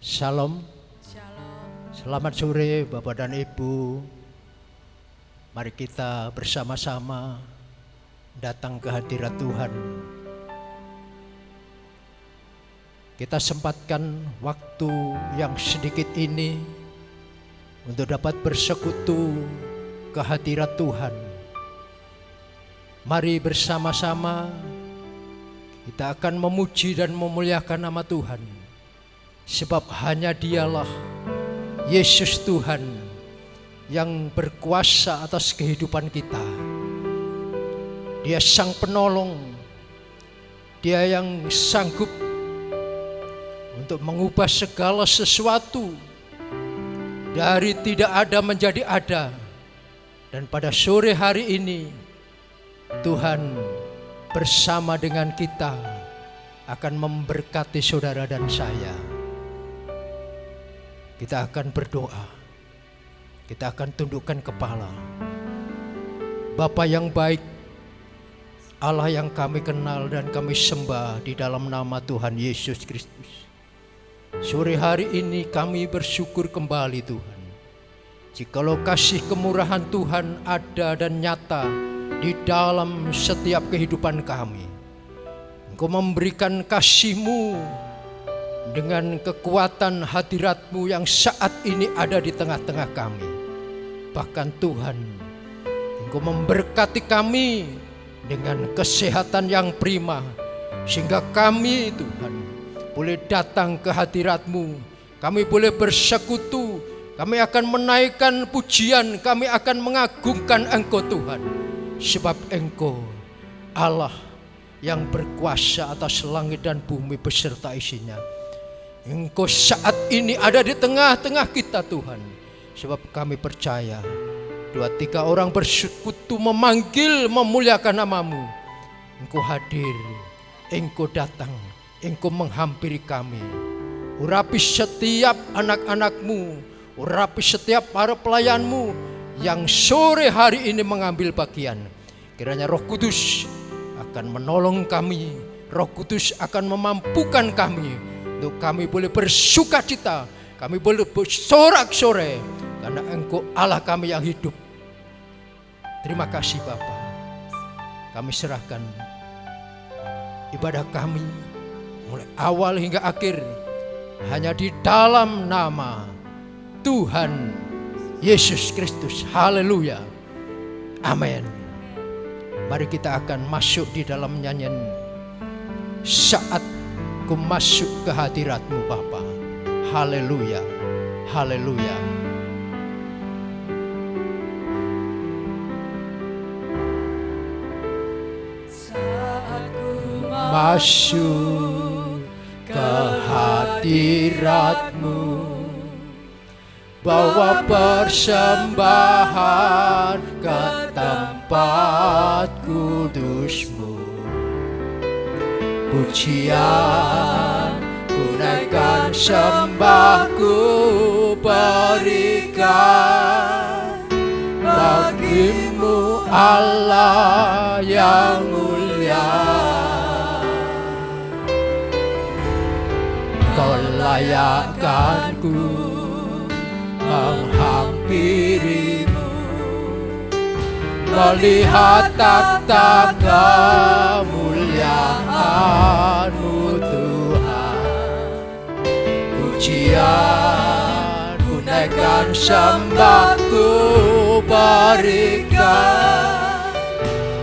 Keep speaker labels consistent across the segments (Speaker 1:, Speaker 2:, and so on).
Speaker 1: Shalom. Selamat sore Bapak dan Ibu. Mari kita bersama-sama datang ke hadirat Tuhan. Kita sempatkan waktu yang sedikit ini untuk dapat bersekutu ke hadirat Tuhan. Mari bersama-sama kita akan memuji dan memuliakan nama Tuhan. Sebab hanya Dialah Yesus Tuhan yang berkuasa atas kehidupan kita. Dia Sang Penolong. Dia yang sanggup untuk mengubah segala sesuatu dari tidak ada menjadi ada. Dan pada sore hari ini Tuhan bersama dengan kita akan memberkati saudara dan saya. Kita akan berdoa. Kita akan tundukkan kepala. Bapa yang baik, Allah yang kami kenal dan kami sembah di dalam nama Tuhan Yesus Kristus. Sore hari ini kami bersyukur kembali Tuhan. Jikalau kasih kemurahan Tuhan ada dan nyata di dalam setiap kehidupan kami. Engkau memberikan kasih-Mu dengan kekuatan hadirat-Mu yang saat ini ada di tengah-tengah kami. Bahkan Tuhan, Engkau memberkati kami dengan kesehatan yang prima, sehingga kami Tuhan boleh datang ke hadirat-Mu. Kami boleh bersekutu, kami akan menaikkan pujian, kami akan mengagungkan Engkau Tuhan. Sebab Engkau Allah yang berkuasa atas langit dan bumi beserta isinya. Engkau saat ini ada di tengah-tengah kita Tuhan. Sebab kami percaya 2-3 orang bersekutu memanggil memuliakan nama-Mu. Engkau hadir, Engkau datang, Engkau menghampiri kami. Urapi setiap anak-anak-Mu, urapi setiap para pelayan-Mu yang sore hari ini mengambil bagian. Kiranya Roh Kudus akan menolong kami, Roh Kudus akan memampukan kami untuk kami boleh bersukacita, kami boleh bersorak-sorai karena Engkau Allah kami yang hidup. Terima kasih Bapa. Kami serahkan ibadah kami mulai awal hingga akhir hanya di dalam nama Tuhan Yesus Kristus. Haleluya. Amin. Mari kita akan masuk di dalam nyanyian Saat Ku Masuk ke Hadirat-Mu Bapa. Haleluya. Haleluya.
Speaker 2: Saat ku
Speaker 1: Masuk ke hadirat-Mu, bawa persembahan ke tempat kudus-Mu. Pujian ku naikkan, sembahku berikan bagi-Mu Allah yang mulia. Kau layakkan ku menghampiri-Mu, melihat takhta kemuliaan-Mu Tuhan. Pujian ku naikkan, sembahku berikan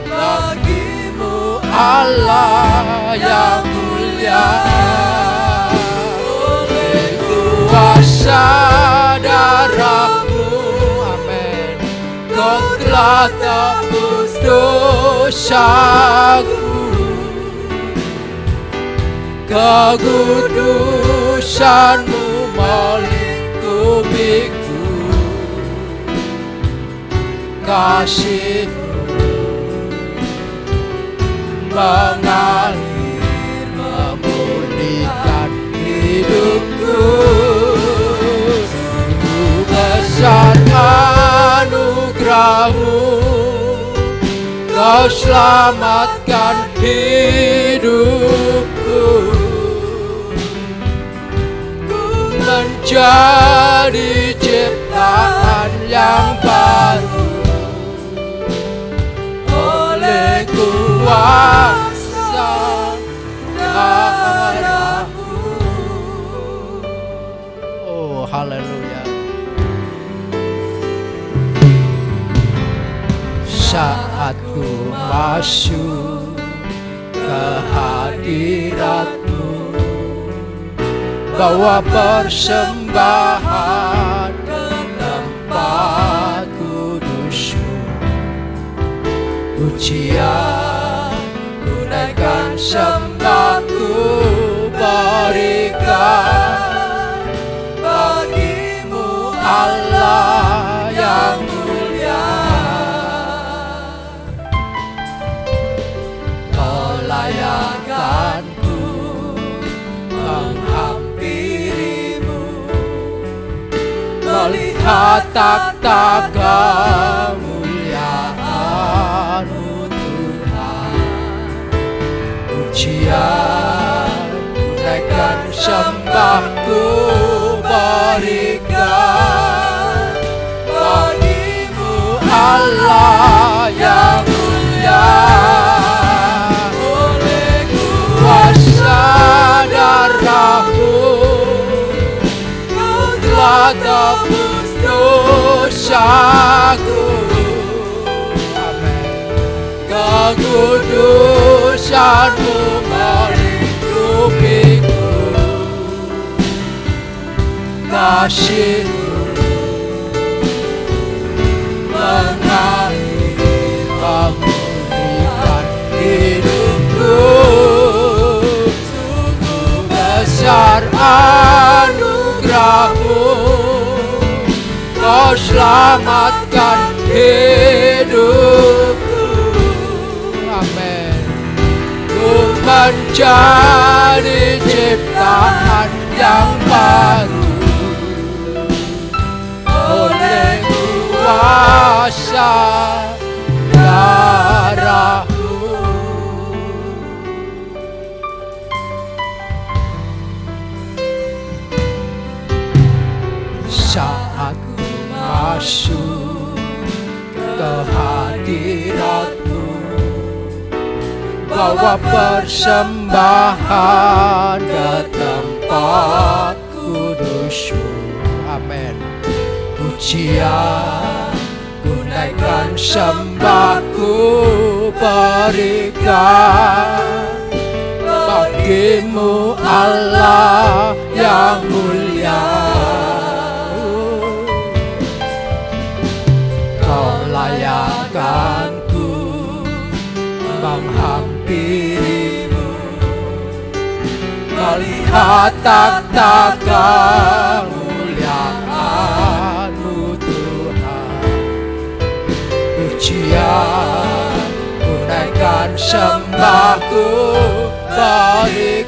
Speaker 1: bagi-Mu Allah yang mulia. Oleh kuasa darah-Mu, amin, Kau telah tebus dosaku. Kekudusan-Mu melingkupiku, kasih-Mu mengalir memulihkan hidupku. Sungguh besar anugerah-Mu, Kau selamatkan hidupku. menjadi ciptaan yang baru oleh kuasa darah-Mu. Oh, haleluya. Saat ku masuk ke hadirat-Mu, bawa persembahan ke tempat kudus-Mu, pujian ku naikkan, sembah ku berikan bagi-Mu Allah yang mulia. Kau layakkan ku menghampiri-Mu, melihat takhta kemuliaan-Mu Tuhan. Pujian ku naikkan, sembah ku berikan bagi-Mu Allah yang mulia. Oleh kuasa darah-Mu, Kau telah tebus dosaku. Amin. Kekudusan-Mu melingkupiku, kasih-Mu mengalir memulihkan hidupku. Sungguh besar anugerah-Mu, Kau selamatkan hidupku. Amin. Ku menjadi ciptaan yang baru oleh kuasa darah-Mu. Saat ku masuk ke hadirat-Mu, bawa persembahan ke tempat kudus-Mu. Amin. Pujian ku naikkan, sembah ku berikan bagi-Mu Allah yang mulia. Kau layakkan ku menghampiri-Mu, melihat takhta kemuliaan-Mu Tuhan. Pujian ku naikkan, sembah ku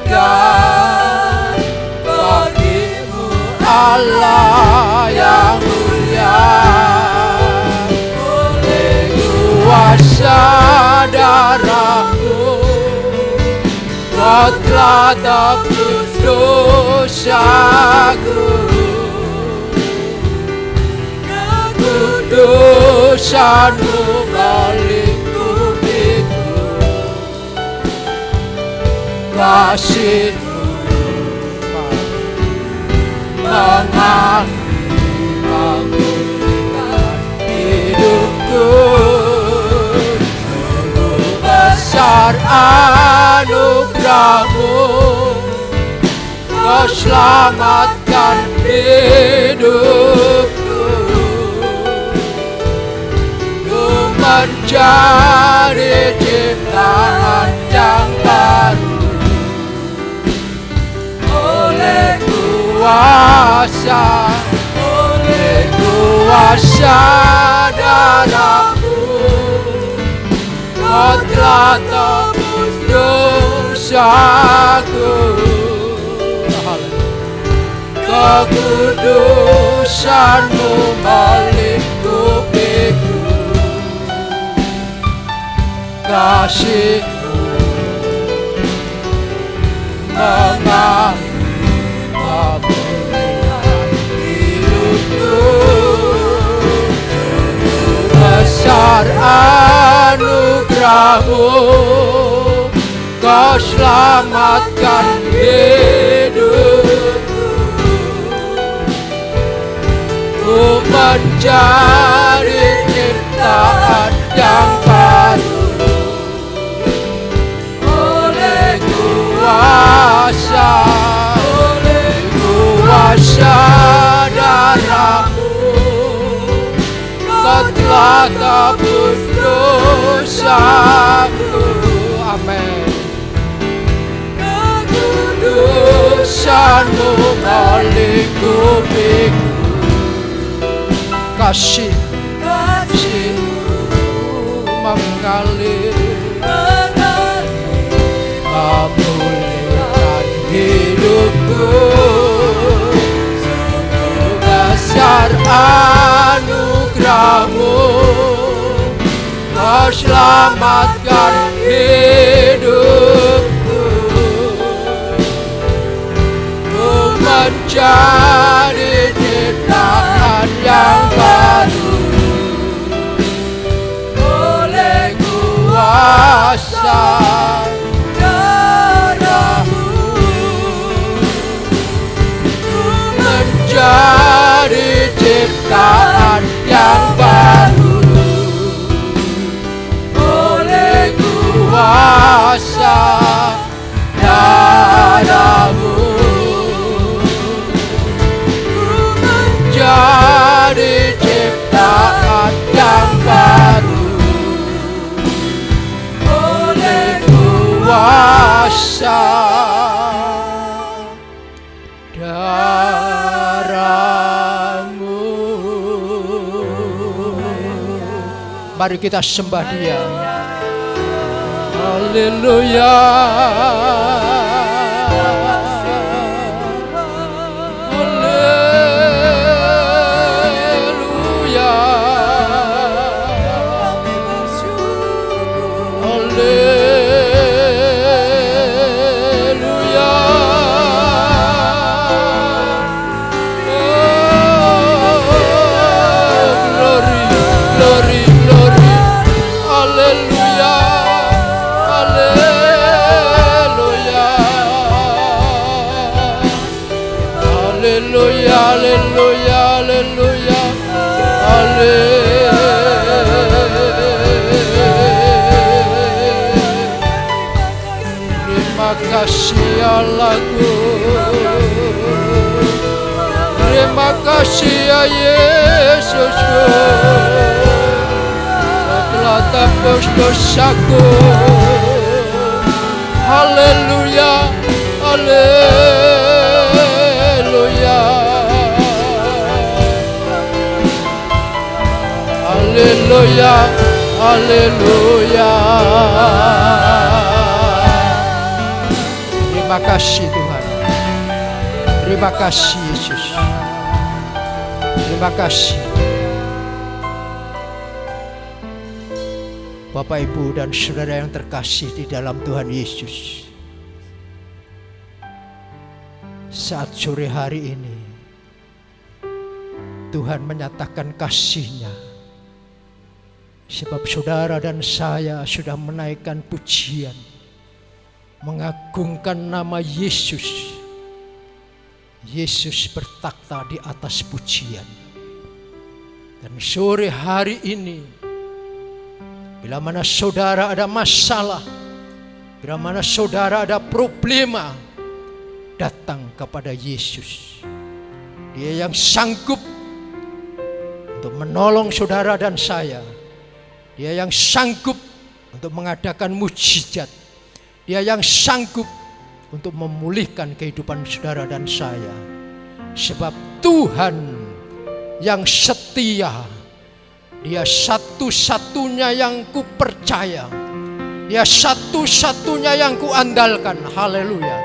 Speaker 1: berikan bagi-Mu Allah yang mulia. Oleh kuasa darah-Mu, Kau telah tebus dosaku. Kekudusan-Mu melingkupiku, kasih-Mu mengalir memulihkan hidupku. Sungguh besar anugerah-Mu, Kau selamatkan hidupku. Ku menjadi ciptaan yang baru oleh kuasa darah-Mu, Kau telah tebus dosaku. Kekudusan-Mu melingkupiku, kasih-Mu mengalir memulihkan anugerah-Mu, Kau selamatkan hidupku. Ku menjadi ciptaan yang baru oleh kuasa darah-Mu. Kau telah tebus dosaku. Amin. Kekudusan-Mu melingkupiku. Kasih-Mu mengalir, memulihkan hidupku. Dasar anugerah-Mu, Kau selamatkan hidupku. Ku menjadi ciptaan yang baru oleh kuasa darah-Mu. Ku menjadi ciptaan yang baru oleh kuasa darah-Mu. Ku menjadi ciptaan yang baru oleh kuasa darah-Mu. Mari kita sembah Dia. Haleluya. Haleluya. Haleluya. Glory, glory, glory. Haleluya. Haleluya, haleluya, haleluya, Terima kasih Allahku, terima kasih ya Yesusku, Kau telah tebus dosaku. Haleluya, haleluya, haleluya, haleluya. Terima kasih Tuhan, terima kasih Yesus, terima kasih. Bapak, Ibu, dan saudara yang terkasih di dalam Tuhan Yesus, saat sore hari ini Tuhan menyatakan kasih-Nya, sebab saudara dan saya sudah menaikkan pujian, mengagungkan nama Yesus. Yesus bertakhta di atas pujian. Dan sore hari ini, bila mana saudara ada masalah, bila mana saudara ada problema, datang kepada Yesus. Dia yang sanggup untuk menolong saudara dan saya. Dia yang sanggup untuk mengadakan mujizat. Dia yang sanggup untuk memulihkan kehidupan saudara dan saya. Sebab Tuhan yang setia, Dia satu-satunya yang ku percaya, Dia satu-satunya yang ku andalkan. Haleluya.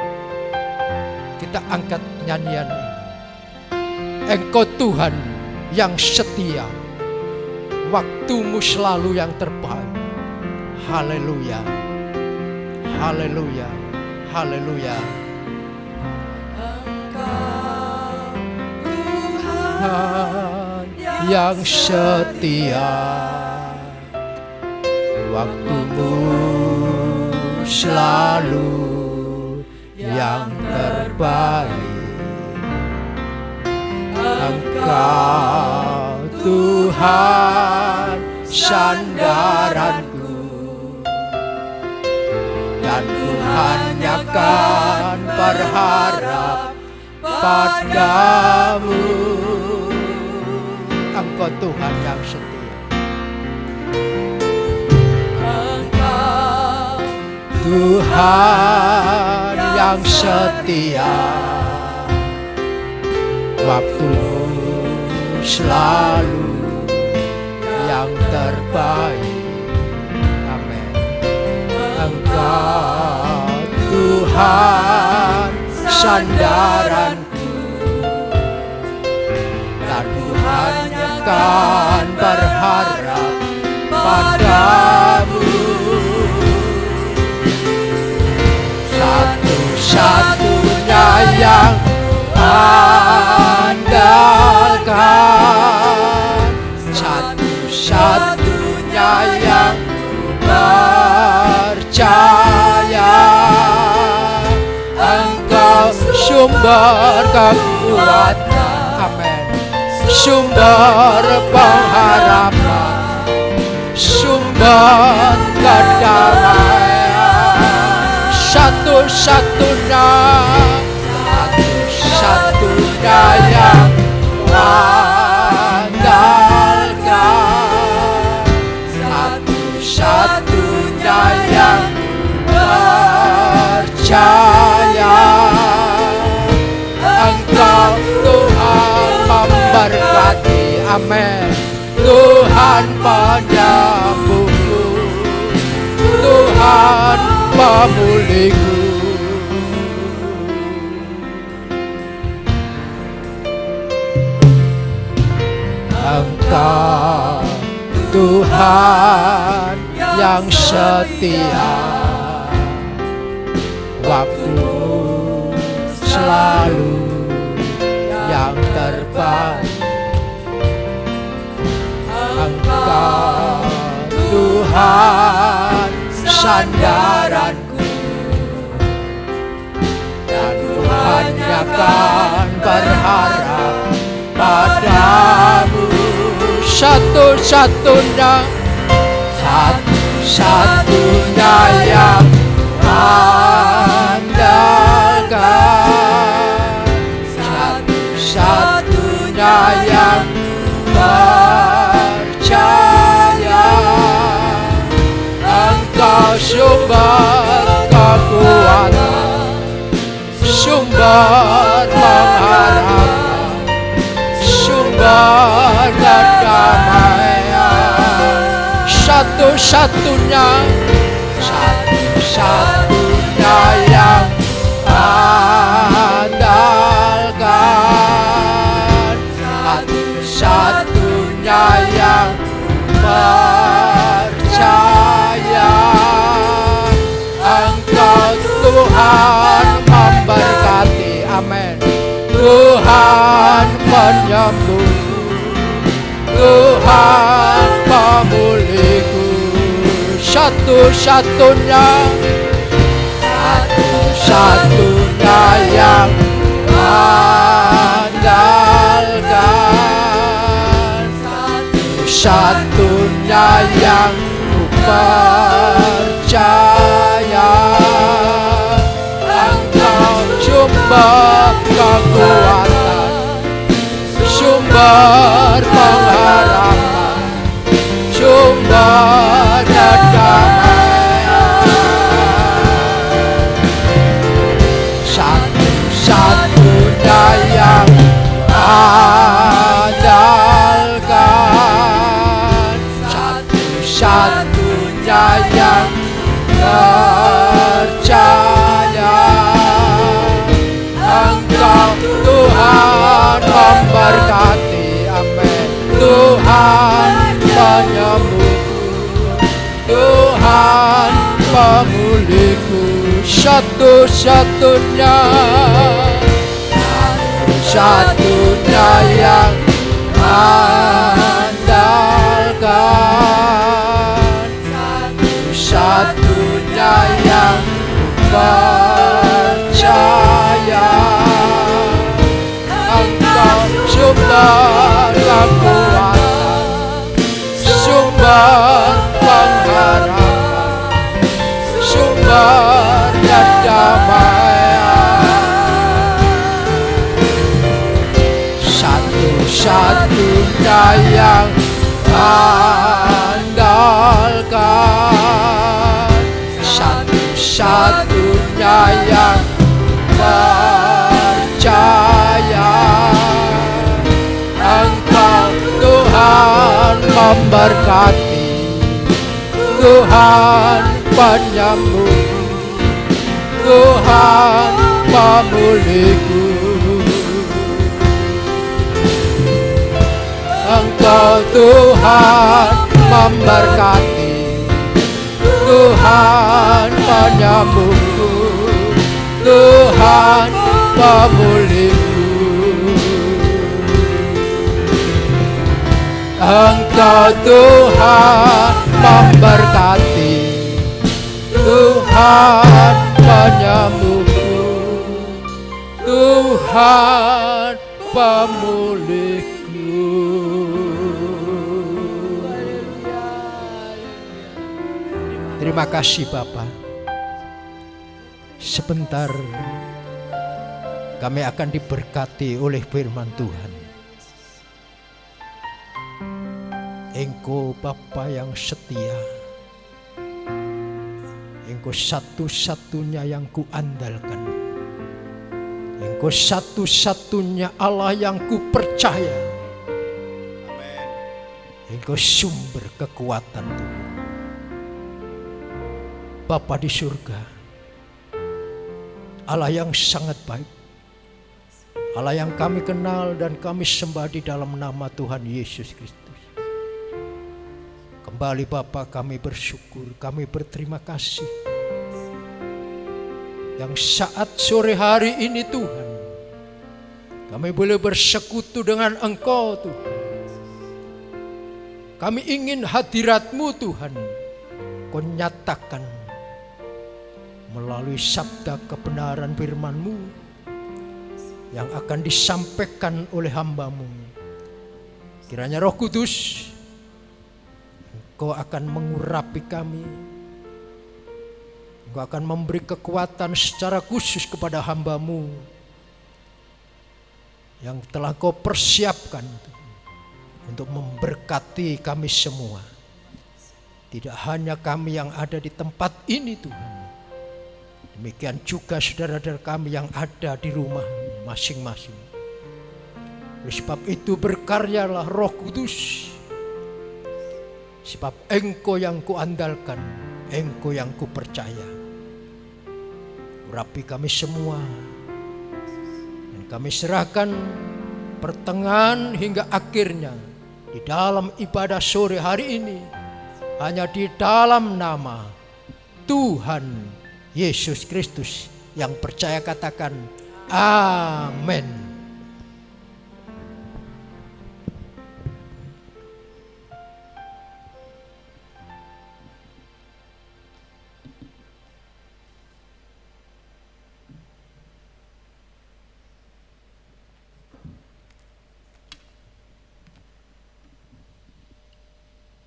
Speaker 1: Kita angkat nyanyian ini. Engkau Tuhan yang setia, waktumu selalu yang terbaik. Haleluya, haleluya, haleluya. Tuhan yang setia, waktumu selalu yang terbaik. Engkau Tuhan sandaranku, dan ku hanya kan berharap padamu. Engkau Tuhan yang setia.
Speaker 2: Engkau
Speaker 1: Tuhan yang setia, waktumu selalu yang terbaik. Amin. Engkau Tuhan sandaranku, dan ku hanya kan berharap padamu. Satu-satunya yang andalkan, satu-satunya yang percaya. Engkau sumber kekuatan, amin, sumber pengharapan, sumber kedamaian. Satu-satunya yang andalkan, satu-satunya yang percaya. Engkau Tuhan memberkati, amin, Tuhan penyembuhku, Tuhan pemulihku. Engkau Tuhan yang setia, waktumu selalu yang terbaik. Engkau Tuhan sandaranku, dan ku hanya kan berharap padamu. Satu-satunya yang andalkan, satu-satunya yang percaya. Engkau sumber kekuatan, sumber pengharapan, sumber kedamaian. Satu-satunya yang andalkan, satu-satunya yang percaya. Engkau Tuhan memberkati, amin, Tuhan penyembuhku, Tuhan pemulihku. Satu-satunya yang andalkan, satu-satunya yang percaya. Engkau sumber kekuatan, sumber pengharapan, sumber kedamaian. Satu-satunya yang andalkan, satu-satunya yang percaya. Engkau Tuhan memberkati, amin, Tuhan penyembuhku, Tuhan pemulihku. Satu-satunya yang andalkan, satu-satunya yang sumber kekuatan, sumber pengharapan, sumber kedamaian. Satu-satunya yang andalkan, satu-satunya yang percaya. Engkau Tuhan memberkati, Tuhan penyembuh, Tuhan pemulihku. Engkau Tuhan memberkati, Tuhan penyembuhku, Tuhan pemulihku. Engkau Tuhan memberkati, Tuhan penyembuhku, Tuhan pemulihku. Terima kasih Bapa. Sebentar kami akan diberkati oleh firman Tuhan. Engkau Bapa yang setia, Engkau satu-satunya yang kuandalkan, Engkau satu-satunya Allah yang kupercaya.
Speaker 3: Amen.
Speaker 1: Engkau sumber kekuatan Tuhan. Bapa di surga, Allah yang sangat baik, Allah yang kami kenal dan kami sembah di dalam nama Tuhan Yesus Kristus. Kembali Bapa kami bersyukur, kami berterima kasih. Yang saat sore hari ini Tuhan, kami boleh bersekutu dengan Engkau Tuhan. Kami ingin hadirat-Mu Tuhan, Kau nyatakan melalui sabda kebenaran firman-Mu yang akan disampaikan oleh hamba-Mu. Kiranya Roh Kudus, Engkau akan mengurapi kami, Engkau akan memberi kekuatan secara khusus kepada hamba-Mu yang telah Kau persiapkan untuk memberkati kami semua. Tidak hanya kami yang ada di tempat ini Tuhan, demikian juga saudara-saudara kami yang ada di rumah masing-masing. Oleh sebab itu berkaryalah Roh Kudus, sebab Engkau yang kuandalkan, Engkau yang kupercaya. Urapi kami semua, dan kami serahkan pertengahan hingga akhirnya di dalam ibadah sore hari ini, hanya di dalam nama Tuhan Yesus Kristus. Yang percaya katakan amin.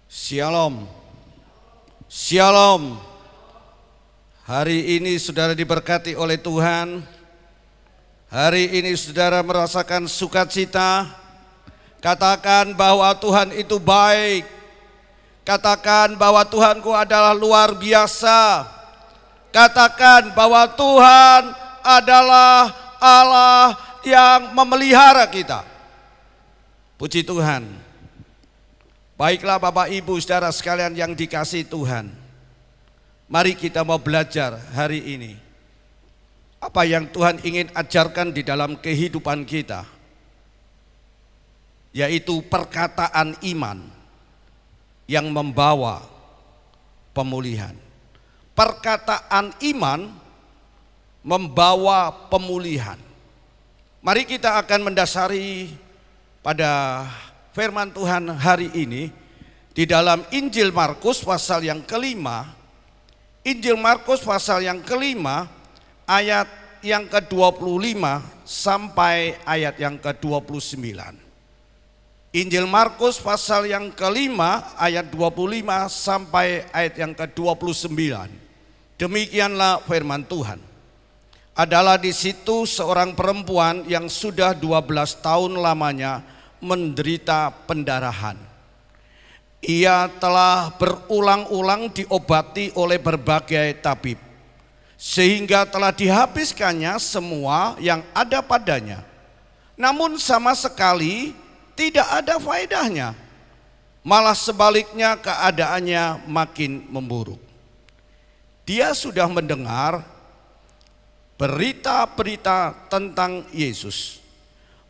Speaker 3: Shalom. Shalom. Hari ini saudara diberkati oleh Tuhan. Hari ini saudara merasakan sukacita. Katakan bahwa Tuhan itu baik. Katakan bahwa Tuhanku adalah luar biasa. Katakan bahwa Tuhan adalah Allah yang memelihara kita. Puji Tuhan. Baiklah Bapak Ibu saudara sekalian yang dikasihi Tuhan. Mari kita mau belajar hari ini apa yang Tuhan ingin ajarkan di dalam kehidupan kita, yaitu perkataan iman yang membawa pemulihan. Perkataan iman membawa pemulihan. Mari kita akan mendasari pada firman Tuhan hari ini di dalam Injil Markus pasal yang kelima. Injil Markus pasal yang kelima ayat yang ke-25 sampai ayat yang ke-29. Injil Markus pasal yang kelima ayat 25 sampai ayat yang ke-29. Demikianlah firman Tuhan. Adalah di situ seorang perempuan yang sudah 12 tahun lamanya menderita pendarahan. Ia telah berulang-ulang diobati oleh berbagai tabib, sehingga telah dihabiskannya semua yang ada padanya. Namun sama sekali tidak ada faedahnya, malah sebaliknya keadaannya makin memburuk. Dia sudah mendengar berita-berita tentang Yesus.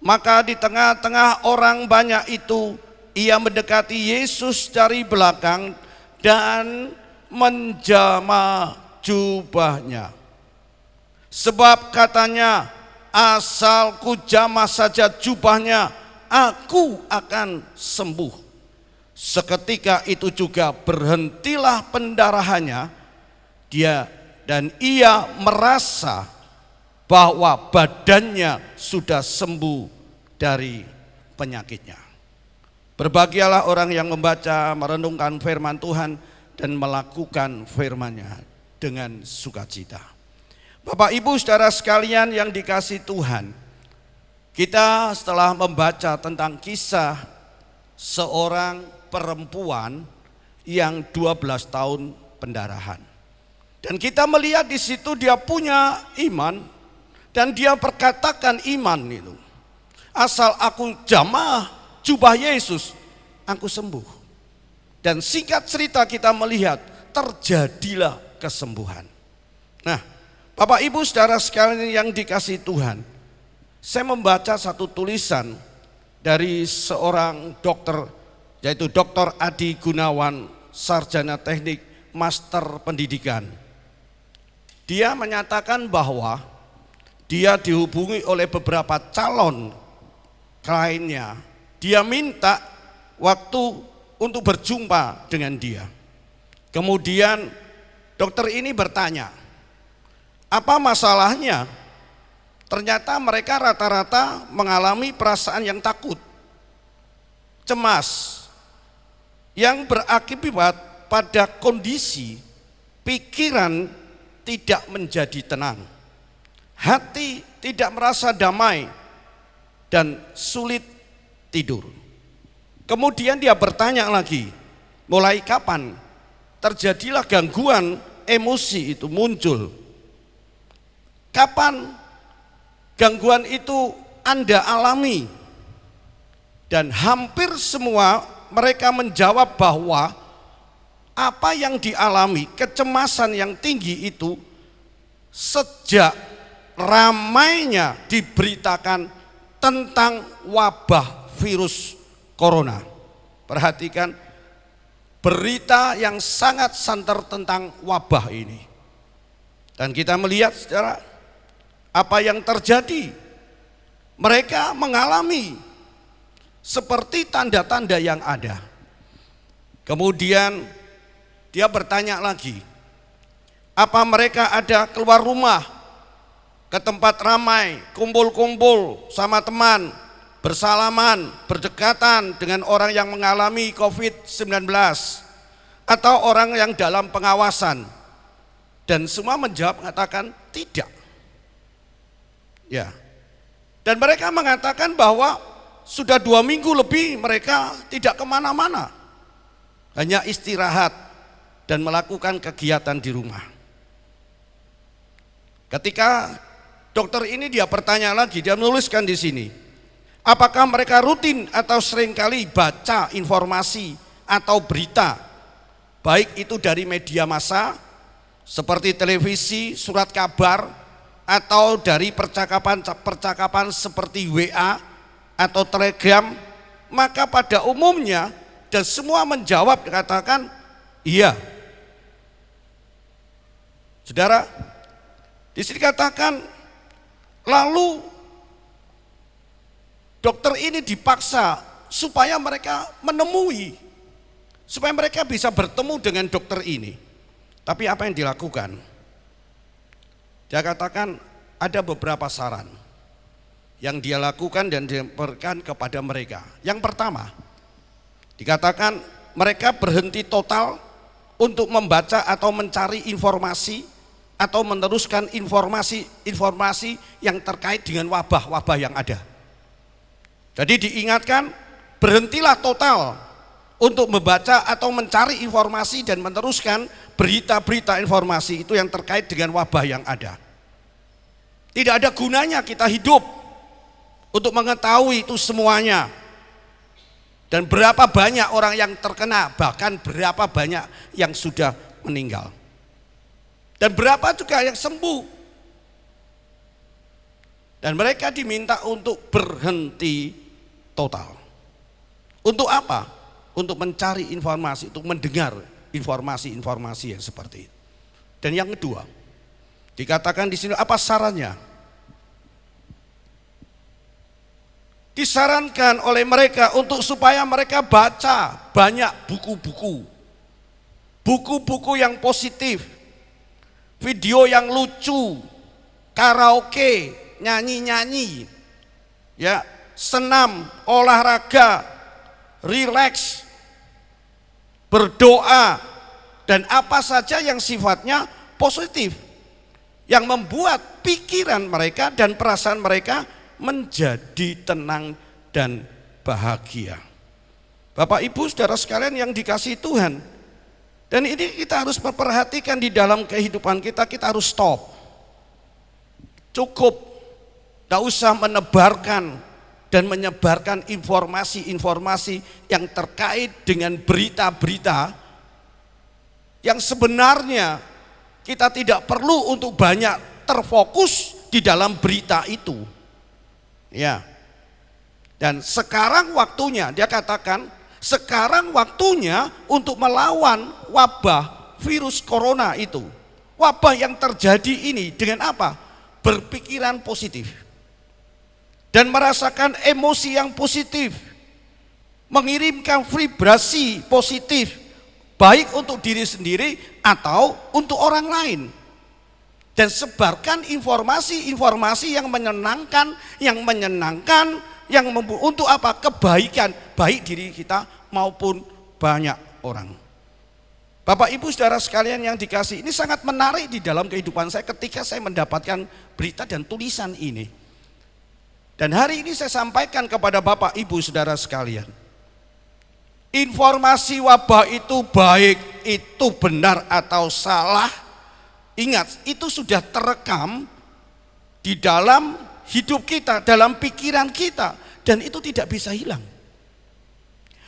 Speaker 3: Maka di tengah-tengah orang banyak itu, ia mendekati Yesus dari belakang dan menjamah jubahnya. Sebab katanya, asal ku jamah saja jubahnya, aku akan sembuh. Seketika itu juga berhentilah pendarahannya. Ia merasa bahwa badannya sudah sembuh dari penyakitnya. Berbahagialah orang yang membaca, merenungkan firman Tuhan dan melakukan firman-Nya dengan sukacita. Bapak Ibu saudara sekalian yang dikasihi Tuhan, kita setelah membaca tentang kisah seorang perempuan yang 12 tahun pendarahan. Dan kita melihat di situ dia punya iman dan dia perkatakan iman itu. Asal aku jamah jubah Yesus, aku sembuh. Dan singkat cerita kita melihat terjadilah kesembuhan. Nah, Bapak Ibu saudara sekalian yang dikasihi Tuhan, saya membaca satu tulisan dari seorang dokter, yaitu Dr. Adi Gunawan, sarjana teknik, master pendidikan. Dia menyatakan bahwa dia dihubungi oleh beberapa calon kliennya. Dia minta waktu untuk berjumpa dengan dia. Kemudian dokter ini bertanya, apa masalahnya? Ternyata mereka rata-rata mengalami perasaan yang takut, cemas, yang berakibat pada kondisi pikiran tidak menjadi tenang, hati tidak merasa damai, dan sulit tidur. Kemudian dia bertanya lagi, mulai kapan terjadilah gangguan emosi itu muncul? Kapan gangguan itu Anda alami? Dan hampir semua mereka menjawab bahwa apa yang dialami, kecemasan yang tinggi itu sejak ramainya diberitakan tentang wabah virus corona. Perhatikan berita yang sangat santer tentang wabah ini. Dan kita melihat secara apa yang terjadi. Mereka mengalami seperti tanda-tanda yang ada. Kemudian dia bertanya lagi, apa mereka ada keluar rumah ke tempat ramai, kumpul-kumpul sama teman, bersalaman, berdekatan dengan orang yang mengalami COVID-19 atau orang yang dalam pengawasan? Dan semua menjawab mengatakan tidak. Ya. Dan mereka mengatakan bahwa sudah 2 minggu lebih mereka tidak kemana-mana, hanya istirahat dan melakukan kegiatan di rumah. Ketika dokter ini dia bertanya lagi, dia menuliskan di sini, apakah mereka rutin atau seringkali baca informasi atau berita, baik itu dari media massa seperti televisi, surat kabar, atau dari percakapan seperti WA atau Telegram? Maka pada umumnya dan semua menjawab dikatakan iya. Saudara, di sini katakan lalu dokter ini dipaksa supaya mereka menemui, supaya mereka bisa bertemu dengan dokter ini. Tapi apa yang dilakukan? Dia katakan ada beberapa saran. yang dia lakukan dan diberikan kepada mereka. Yang pertama, dikatakan mereka berhenti total untuk membaca atau mencari informasi atau meneruskan informasi yang terkait dengan wabah-wabah yang ada. Jadi diingatkan, berhentilah total untuk membaca atau mencari informasi dan meneruskan berita-berita informasi itu yang terkait dengan wabah yang ada. Tidak ada gunanya kita hidup untuk mengetahui itu semuanya. Dan berapa banyak orang yang terkena, bahkan berapa banyak yang sudah meninggal. Dan berapa juga yang sembuh. Dan mereka diminta untuk berhenti total. Untuk apa? Untuk mencari informasi, untuk mendengar informasi-informasi yang seperti itu. Dan yang kedua, dikatakan di sini apa sarannya? Disarankan oleh mereka untuk supaya mereka baca banyak buku-buku. Buku-buku yang positif, video yang lucu, karaoke, nyanyi-nyanyi, ya, senam, olahraga, rileks, berdoa, dan apa saja yang sifatnya positif, yang membuat pikiran mereka dan perasaan mereka menjadi tenang dan bahagia. Bapak Ibu saudara sekalian yang dikasihi Tuhan, dan ini kita harus memperhatikan di dalam kehidupan kita, kita harus stop. Cukup, tidak usah menebarkan dan menyebarkan informasi-informasi yang terkait dengan berita-berita yang sebenarnya kita tidak perlu untuk banyak terfokus di dalam berita itu. Ya. Dan sekarang waktunya, dia katakan, sekarang waktunya untuk melawan wabah virus corona itu. Wabah yang terjadi ini dengan apa? Berpikiran positif. Dan merasakan emosi yang positif. Mengirimkan vibrasi positif, baik untuk diri sendiri atau untuk orang lain. Dan sebarkan informasi-informasi yang menyenangkan, yang untuk apa? Kebaikan, baik diri kita maupun banyak orang. Bapak Ibu saudara sekalian yang dikasihi, ini sangat menarik di dalam kehidupan saya ketika saya mendapatkan berita dan tulisan ini. Dan hari ini saya sampaikan kepada Bapak Ibu saudara sekalian. Informasi wabah itu baik, itu benar atau salah, ingat, itu sudah terekam di dalam hidup kita, dalam pikiran kita, dan itu tidak bisa hilang.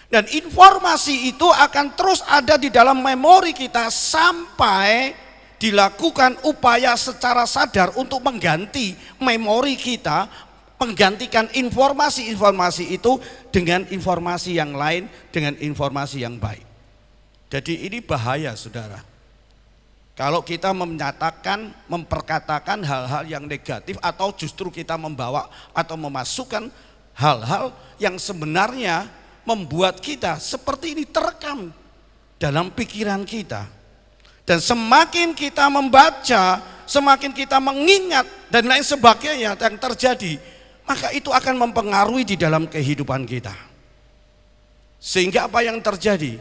Speaker 3: Dan informasi itu akan terus ada di dalam memori kita sampai dilakukan upaya secara sadar untuk mengganti memori kita, menggantikan informasi-informasi itu dengan informasi yang lain, dengan informasi yang baik. Jadi ini bahaya saudara. Kalau kita menyatakan, memperkatakan hal-hal yang negatif atau justru kita membawa atau memasukkan hal-hal yang sebenarnya membuat kita seperti ini terekam dalam pikiran kita. Dan semakin kita membaca, semakin kita mengingat dan lain sebagainya yang terjadi, maka itu akan mempengaruhi di dalam kehidupan kita. Sehingga apa yang terjadi?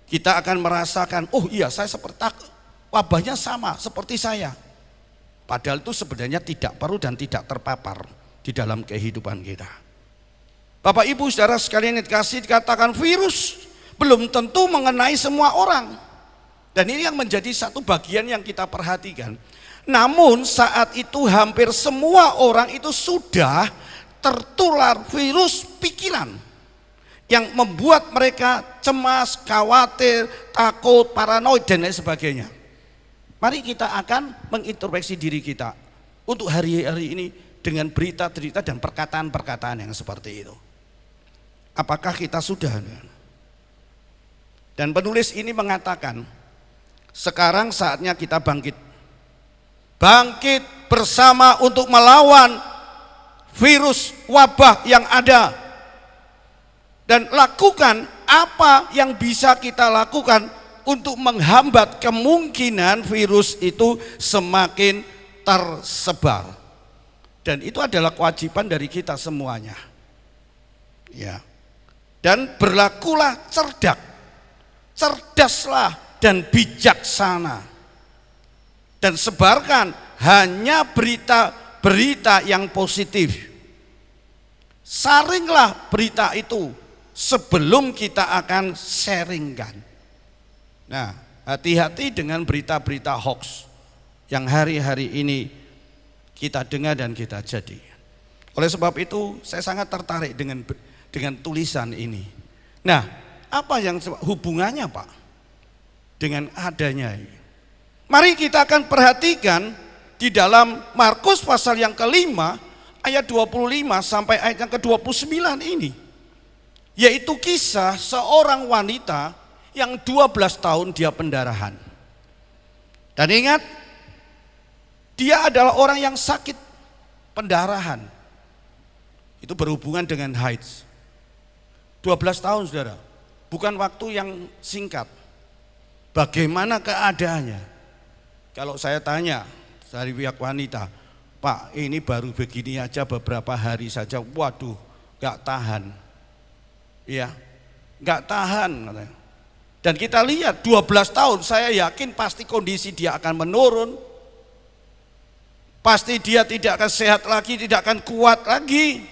Speaker 3: Kita akan merasakan, oh iya saya seperti wabahnya sama seperti saya. Padahal itu sebenarnya tidak perlu dan tidak terpapar di dalam kehidupan kita. Bapak Ibu saudara sekalian yang dikasihi, dikatakan virus belum tentu mengenai semua orang. Dan ini yang menjadi satu bagian yang kita perhatikan. Namun saat itu hampir semua orang itu sudah tertular virus pikiran yang membuat mereka cemas, khawatir, takut, paranoid dan lain sebagainya. Mari kita akan mengintrospeksi diri kita untuk hari-hari ini dengan berita-berita dan perkataan-perkataan yang seperti itu. Apakah kita sudah? Dan penulis ini mengatakan, sekarang saatnya kita bangkit. Bangkit bersama untuk melawan virus wabah yang ada. Dan lakukan apa yang bisa kita lakukan untuk menghambat kemungkinan virus itu semakin tersebar. Dan itu adalah kewajiban dari kita semuanya. Ya. Dan berlakulah cerdaslah dan bijaksana. Dan sebarkan hanya berita-berita yang positif. Saringlah berita itu sebelum kita akan sharingkan. Nah, hati-hati dengan berita-berita hoax yang hari-hari ini kita dengar dan kita jadi. Oleh sebab itu saya sangat tertarik dengan tulisan ini. Nah, apa yang hubungannya Pak dengan adanya ini? Mari kita akan perhatikan di dalam Markus pasal yang kelima ayat 25 sampai ayat yang ke-29 ini. Yaitu kisah seorang wanita yang 12 tahun dia pendarahan. Dan ingat, dia adalah orang yang sakit pendarahan. Itu berhubungan dengan haid. 12 tahun saudara, bukan waktu yang singkat. Bagaimana keadaannya? Kalau saya tanya dari pihak wanita, Pak ini baru begini aja beberapa hari saja, waduh gak tahan. Ya, gak tahan katanya. Dan kita lihat 12 tahun, saya yakin pasti kondisi dia akan menurun. Pasti dia tidak akan sehat lagi, tidak akan kuat lagi.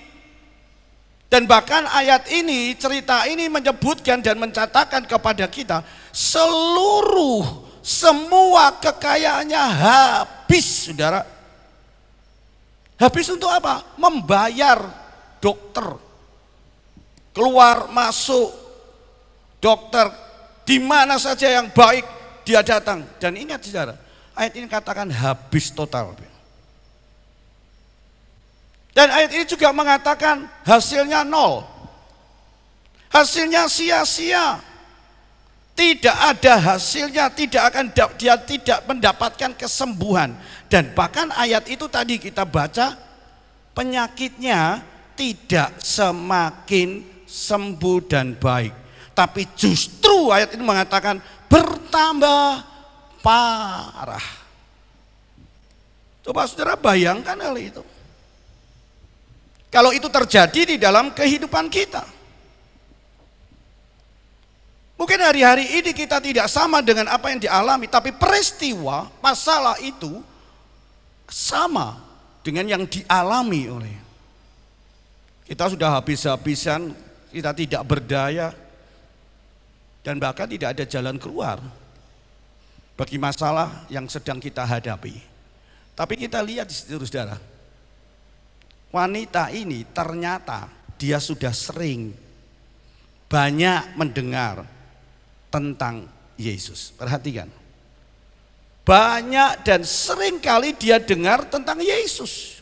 Speaker 3: Dan bahkan ayat ini, cerita ini menyebutkan dan mencatatkan kepada kita semua kekayaannya habis, saudara. Habis untuk apa? Membayar dokter. Keluar masuk dokter di mana saja yang baik dia datang. Dan ingat saudara, ayat ini katakan habis total. Dan ayat ini juga mengatakan hasilnya nol. Hasilnya sia-sia. Tidak ada hasilnya, dia tidak mendapatkan kesembuhan. Dan bahkan ayat itu tadi kita baca, penyakitnya tidak semakin sembuh dan baik. Tapi justru ayat ini mengatakan bertambah parah. Coba saudara bayangkan hal itu. Kalau itu terjadi di dalam kehidupan kita. Mungkin hari-hari ini kita tidak sama dengan apa yang dialami, tapi peristiwa, masalah itu sama dengan yang dialami oleh. Kita sudah habis-habisan, kita tidak berdaya, dan bahkan tidak ada jalan keluar bagi masalah yang sedang kita hadapi. Tapi kita lihat di situ saudara, wanita ini ternyata dia sudah sering banyak mendengar tentang Yesus. Perhatikan. Banyak dan sering kali dia dengar tentang Yesus.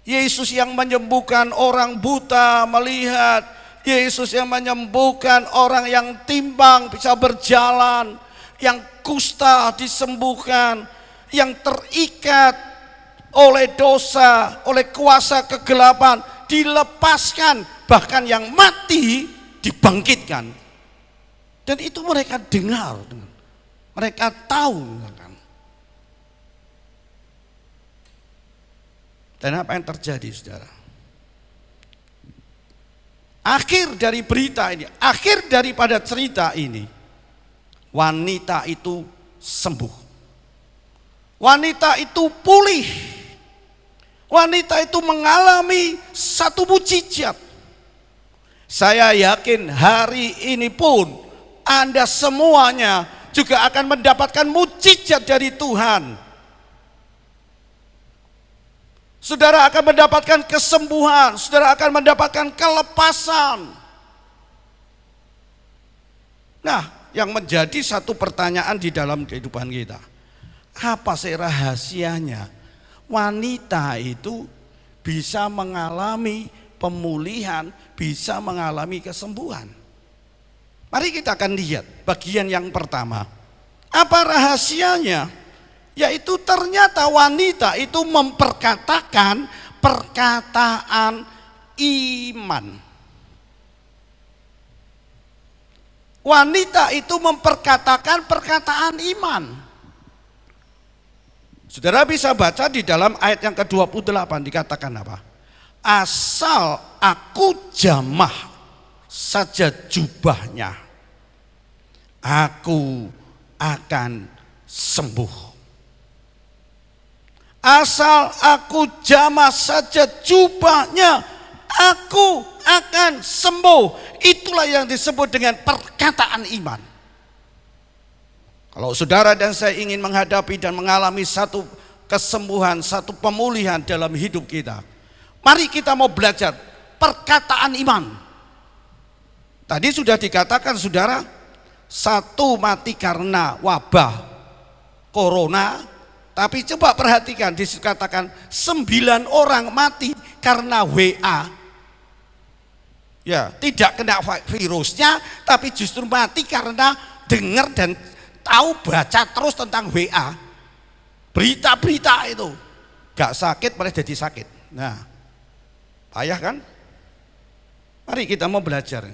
Speaker 3: Yesus yang menyembuhkan orang buta melihat, Yesus yang menyembuhkan orang yang timpang bisa berjalan, yang kusta disembuhkan, yang terikat oleh dosa, oleh kuasa kegelapan dilepaskan, bahkan yang mati dibangkitkan. Dan itu mereka dengar, mereka tahu. Dan apa yang terjadi saudara? Akhir dari berita ini, akhir daripada cerita ini, wanita itu sembuh. Wanita itu pulih. Wanita itu mengalami satu mujizat. Saya yakin hari ini pun Anda semuanya juga akan mendapatkan mujizat dari Tuhan. Saudara akan mendapatkan kesembuhan, saudara akan mendapatkan kelepasan. Nah, yang menjadi satu pertanyaan di dalam kehidupan kita, apa sih rahasianya wanita itu bisa mengalami pemulihan, bisa mengalami kesembuhan? Mari kita akan lihat bagian yang pertama. Apa rahasianya? Yaitu ternyata wanita itu memperkatakan perkataan iman. Wanita itu memperkatakan perkataan iman. Saudara bisa baca di dalam ayat yang ke-28 dikatakan apa? Asal aku jamah saja jubahnya, aku akan sembuh. Asal aku jamah saja jubahnya, aku akan sembuh. Itulah yang disebut dengan perkataan iman. Kalau saudara dan saya ingin menghadapi dan mengalami satu kesembuhan, satu pemulihan dalam hidup kita, mari kita mau belajar perkataan iman. Tadi sudah dikatakan saudara, satu mati karena wabah corona, tapi coba perhatikan dikatakan 9 orang mati karena WA. Ya, tidak kena virusnya, tapi justru mati karena dengar dan tahu baca terus tentang WA. Berita-berita itu. Gak sakit malah jadi sakit. Nah, payah kan? Mari kita mau belajar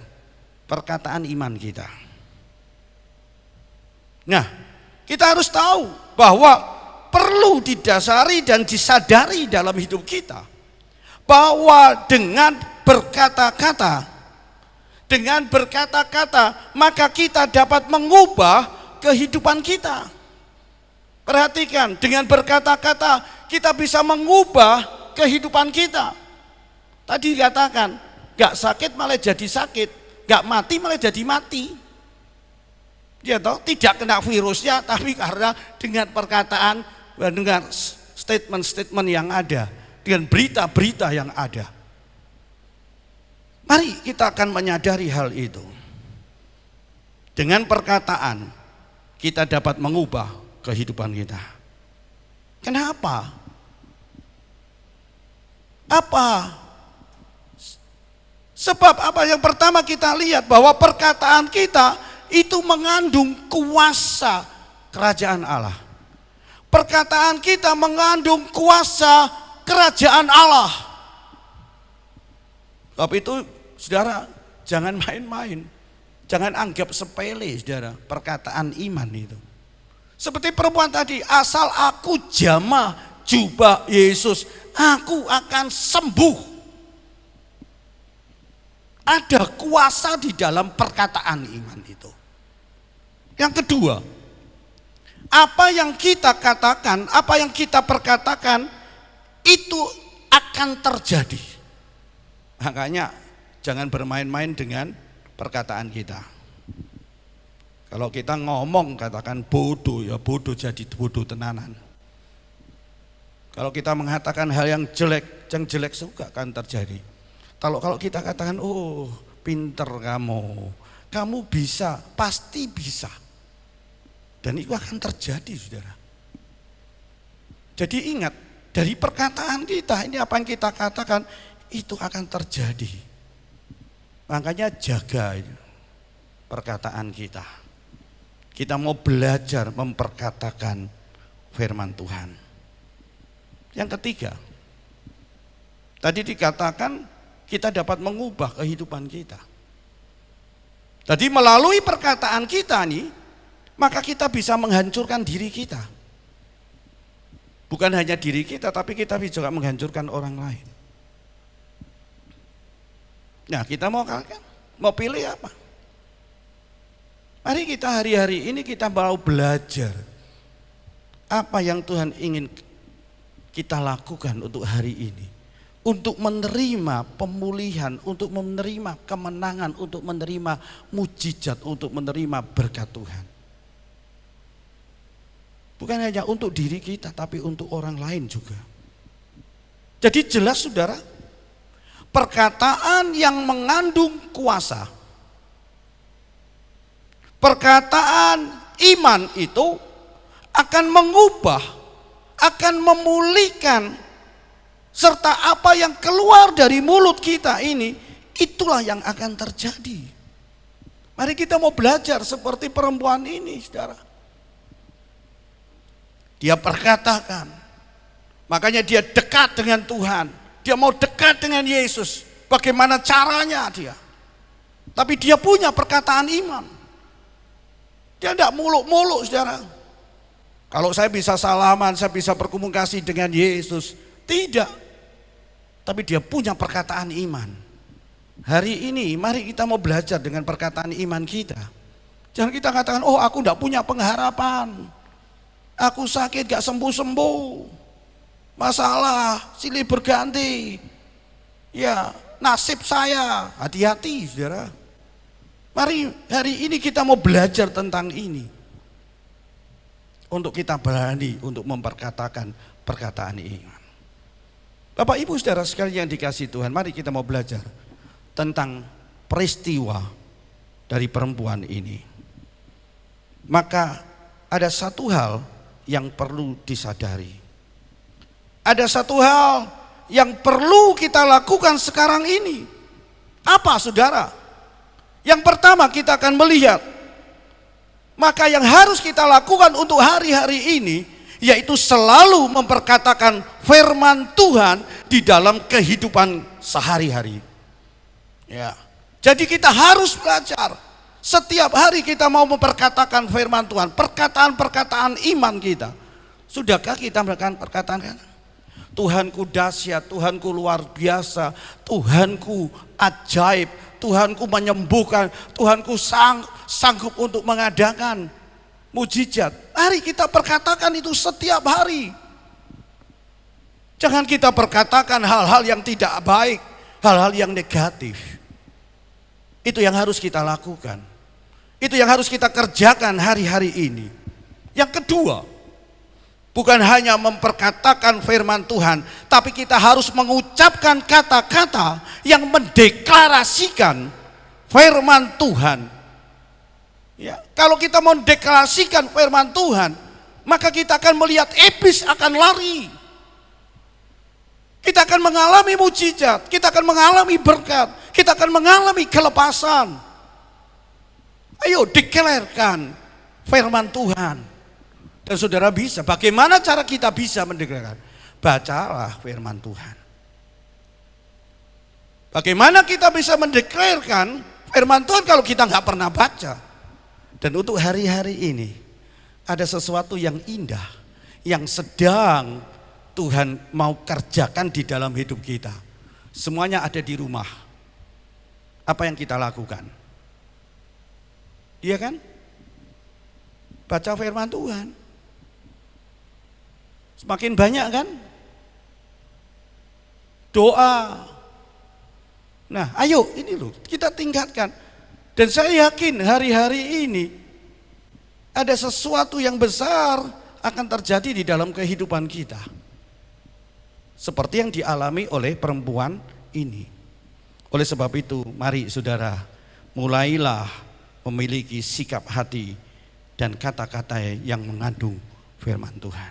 Speaker 3: perkataan iman kita. Nah, kita harus tahu bahwa perlu didasari dan disadari dalam hidup kita bahwa dengan berkata-kata maka kita dapat mengubah kehidupan kita. Perhatikan, dengan berkata-kata kita bisa mengubah kehidupan kita. Tadi dikatakan gak sakit malah jadi sakit, gak mati malah jadi mati. Ya toh, tidak kena virusnya, tapi karena dengan perkataan, dengan statement-statement yang ada, dengan berita-berita yang ada. Mari kita akan menyadari hal itu. Dengan perkataan kita dapat mengubah kehidupan kita. Kenapa? Apa? Sebab apa? Yang pertama kita lihat bahwa perkataan kita itu mengandung kuasa kerajaan Allah. Perkataan kita mengandung kuasa kerajaan Allah. Sebab itu saudara, jangan main-main. Jangan anggap sepele saudara, perkataan iman itu. Seperti perempuan tadi, asal aku jamah jubah Yesus, aku akan sembuh. Ada kuasa di dalam perkataan iman itu. Yang kedua, apa yang kita katakan, apa yang kita perkatakan, itu akan terjadi. Makanya jangan bermain-main dengan perkataan kita. Kalau kita ngomong katakan bodoh, ya bodoh jadi bodoh tenanan. Kalau kita mengatakan hal yang jelek juga akan terjadi. Kalau kita katakan, oh pinter kamu bisa, pasti bisa. Dan itu akan terjadi saudara. Jadi ingat, dari perkataan kita, ini apa yang kita katakan, itu akan terjadi. Makanya jaga perkataan kita. Kita mau belajar memperkatakan firman Tuhan. Yang ketiga, tadi dikatakan kita dapat mengubah kehidupan kita. Tadi melalui perkataan kita nih, maka kita bisa menghancurkan diri kita. Bukan hanya diri kita, tapi kita juga menghancurkan orang lain. Nah, kita mau pilih apa? Mari kita hari-hari ini kita mau belajar apa yang Tuhan ingin kita lakukan untuk hari ini. Untuk menerima pemulihan, untuk menerima kemenangan, untuk menerima mujizat, untuk menerima berkat Tuhan. Bukan hanya untuk diri kita, tapi untuk orang lain juga. Jadi jelas saudara, perkataan yang mengandung kuasa, perkataan iman itu akan mengubah, akan memulihkan, serta apa yang keluar dari mulut kita ini, itulah yang akan terjadi. Mari kita mau belajar seperti perempuan ini saudara. Dia perkatakan, makanya dia dekat dengan Tuhan. Dia mau dekat dengan Yesus. Bagaimana caranya dia? Tapi dia punya perkataan iman. Dia tidak muluk-muluk saudara. Kalau saya bisa salaman, saya bisa berkomunikasi dengan Yesus. Tidak. Tapi dia punya perkataan iman. Hari ini mari kita mau belajar dengan perkataan iman kita. Jangan kita katakan, oh aku tidak punya pengharapan. Aku sakit gak sembuh-sembuh. Masalah, silih berganti. Ya, nasib saya. Hati-hati saudara. Mari hari ini kita mau belajar tentang ini. Untuk kita berani untuk memperkatakan perkataan iman. Bapak Ibu saudara sekalian yang dikasihi Tuhan, mari kita mau belajar tentang peristiwa dari perempuan ini. Maka ada satu hal yang perlu disadari. Ada satu hal yang perlu kita lakukan sekarang ini. Apa saudara? Yang pertama kita akan melihat, maka yang harus kita lakukan untuk hari-hari ini yaitu selalu memperkatakan firman Tuhan di dalam kehidupan sehari-hari. Ya. Jadi kita harus belajar. Setiap hari kita mau memperkatakan firman Tuhan, perkataan-perkataan iman kita. Sudahkah kita melakukan perkataan? Tuhanku dahsyat, Tuhanku luar biasa, Tuhanku ajaib, Tuhanku menyembuhkan, Tuhanku sanggup untuk mengadakan mujizat. Mari kita perkatakan itu setiap hari. Jangan kita perkatakan hal-hal yang tidak baik, hal-hal yang negatif. Itu yang harus kita lakukan. Itu yang harus kita kerjakan hari-hari ini. Yang kedua, bukan hanya memperkatakan firman Tuhan, tapi kita harus mengucapkan kata-kata yang mendeklarasikan firman Tuhan. Ya, kalau kita mendeklarasikan firman Tuhan, maka kita akan melihat iblis akan lari. Kita akan mengalami mujizat, kita akan mengalami berkat, kita akan mengalami kelepasan. Ayo deklarasikan firman Tuhan. Dan saudara bisa, bagaimana cara kita bisa mendeklarasikan? Bacalah firman Tuhan. Bagaimana kita bisa mendeklarasikan firman Tuhan kalau kita nggak pernah baca? Dan untuk hari-hari ini ada sesuatu yang indah yang sedang Tuhan mau kerjakan di dalam hidup kita. Semuanya ada di rumah. Apa yang kita lakukan? Iya kan? Baca firman Tuhan. Semakin banyak kan? Doa. Nah, ayo ini loh, kita tingkatkan. Dan saya yakin hari-hari ini ada sesuatu yang besar akan terjadi di dalam kehidupan kita. Seperti yang dialami oleh perempuan ini. Oleh sebab itu, mari saudara, mulailah memiliki sikap hati dan kata-kata yang mengandung firman Tuhan.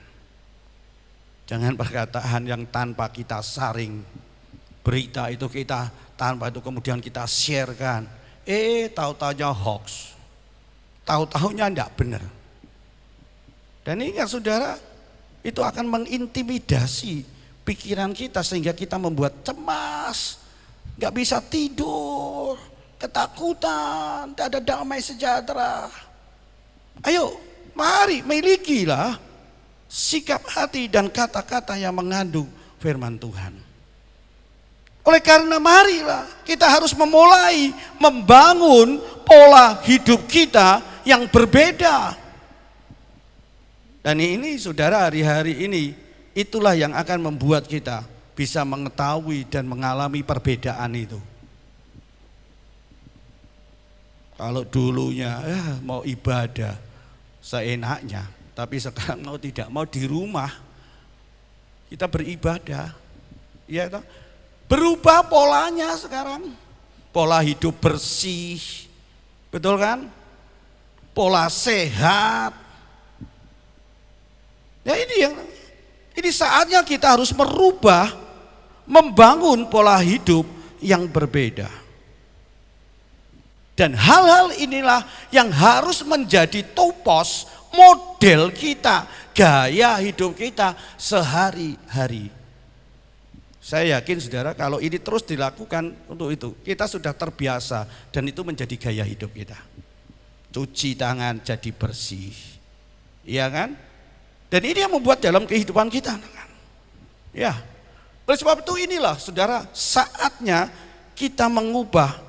Speaker 3: Jangan perkataan yang tanpa kita saring. Berita itu kita tanpa itu kemudian kita sharekan. Tahu-tahunya hoax. Tahu-tahunya tidak benar. Dan ingat saudara, itu akan mengintimidasi pikiran kita sehingga kita membuat cemas, nggak bisa tidur, ketakutan, tidak ada damai sejahtera. Ayo, mari milikilah sikap hati dan kata-kata yang mengandung firman Tuhan. Oleh karena marilah kita harus memulai membangun pola hidup kita yang berbeda. Dan ini saudara, hari-hari ini itulah yang akan membuat kita bisa mengetahui dan mengalami perbedaan itu. Kalau dulunya mau ibadah seenaknya, tapi sekarang mau tidak mau di rumah kita beribadah, ya toh? Berubah polanya sekarang, pola hidup bersih, betul kan? Pola sehat. Ya ini saatnya kita harus merubah, membangun pola hidup yang berbeda. Dan hal-hal inilah yang harus menjadi topos model kita, gaya hidup kita sehari-hari. Saya yakin saudara, kalau ini terus dilakukan untuk itu, kita sudah terbiasa dan itu menjadi gaya hidup kita. Cuci tangan jadi bersih, iya kan? Dan ini yang membuat dalam kehidupan kita. Ya, oleh sebab itu inilah saudara, saatnya kita mengubah.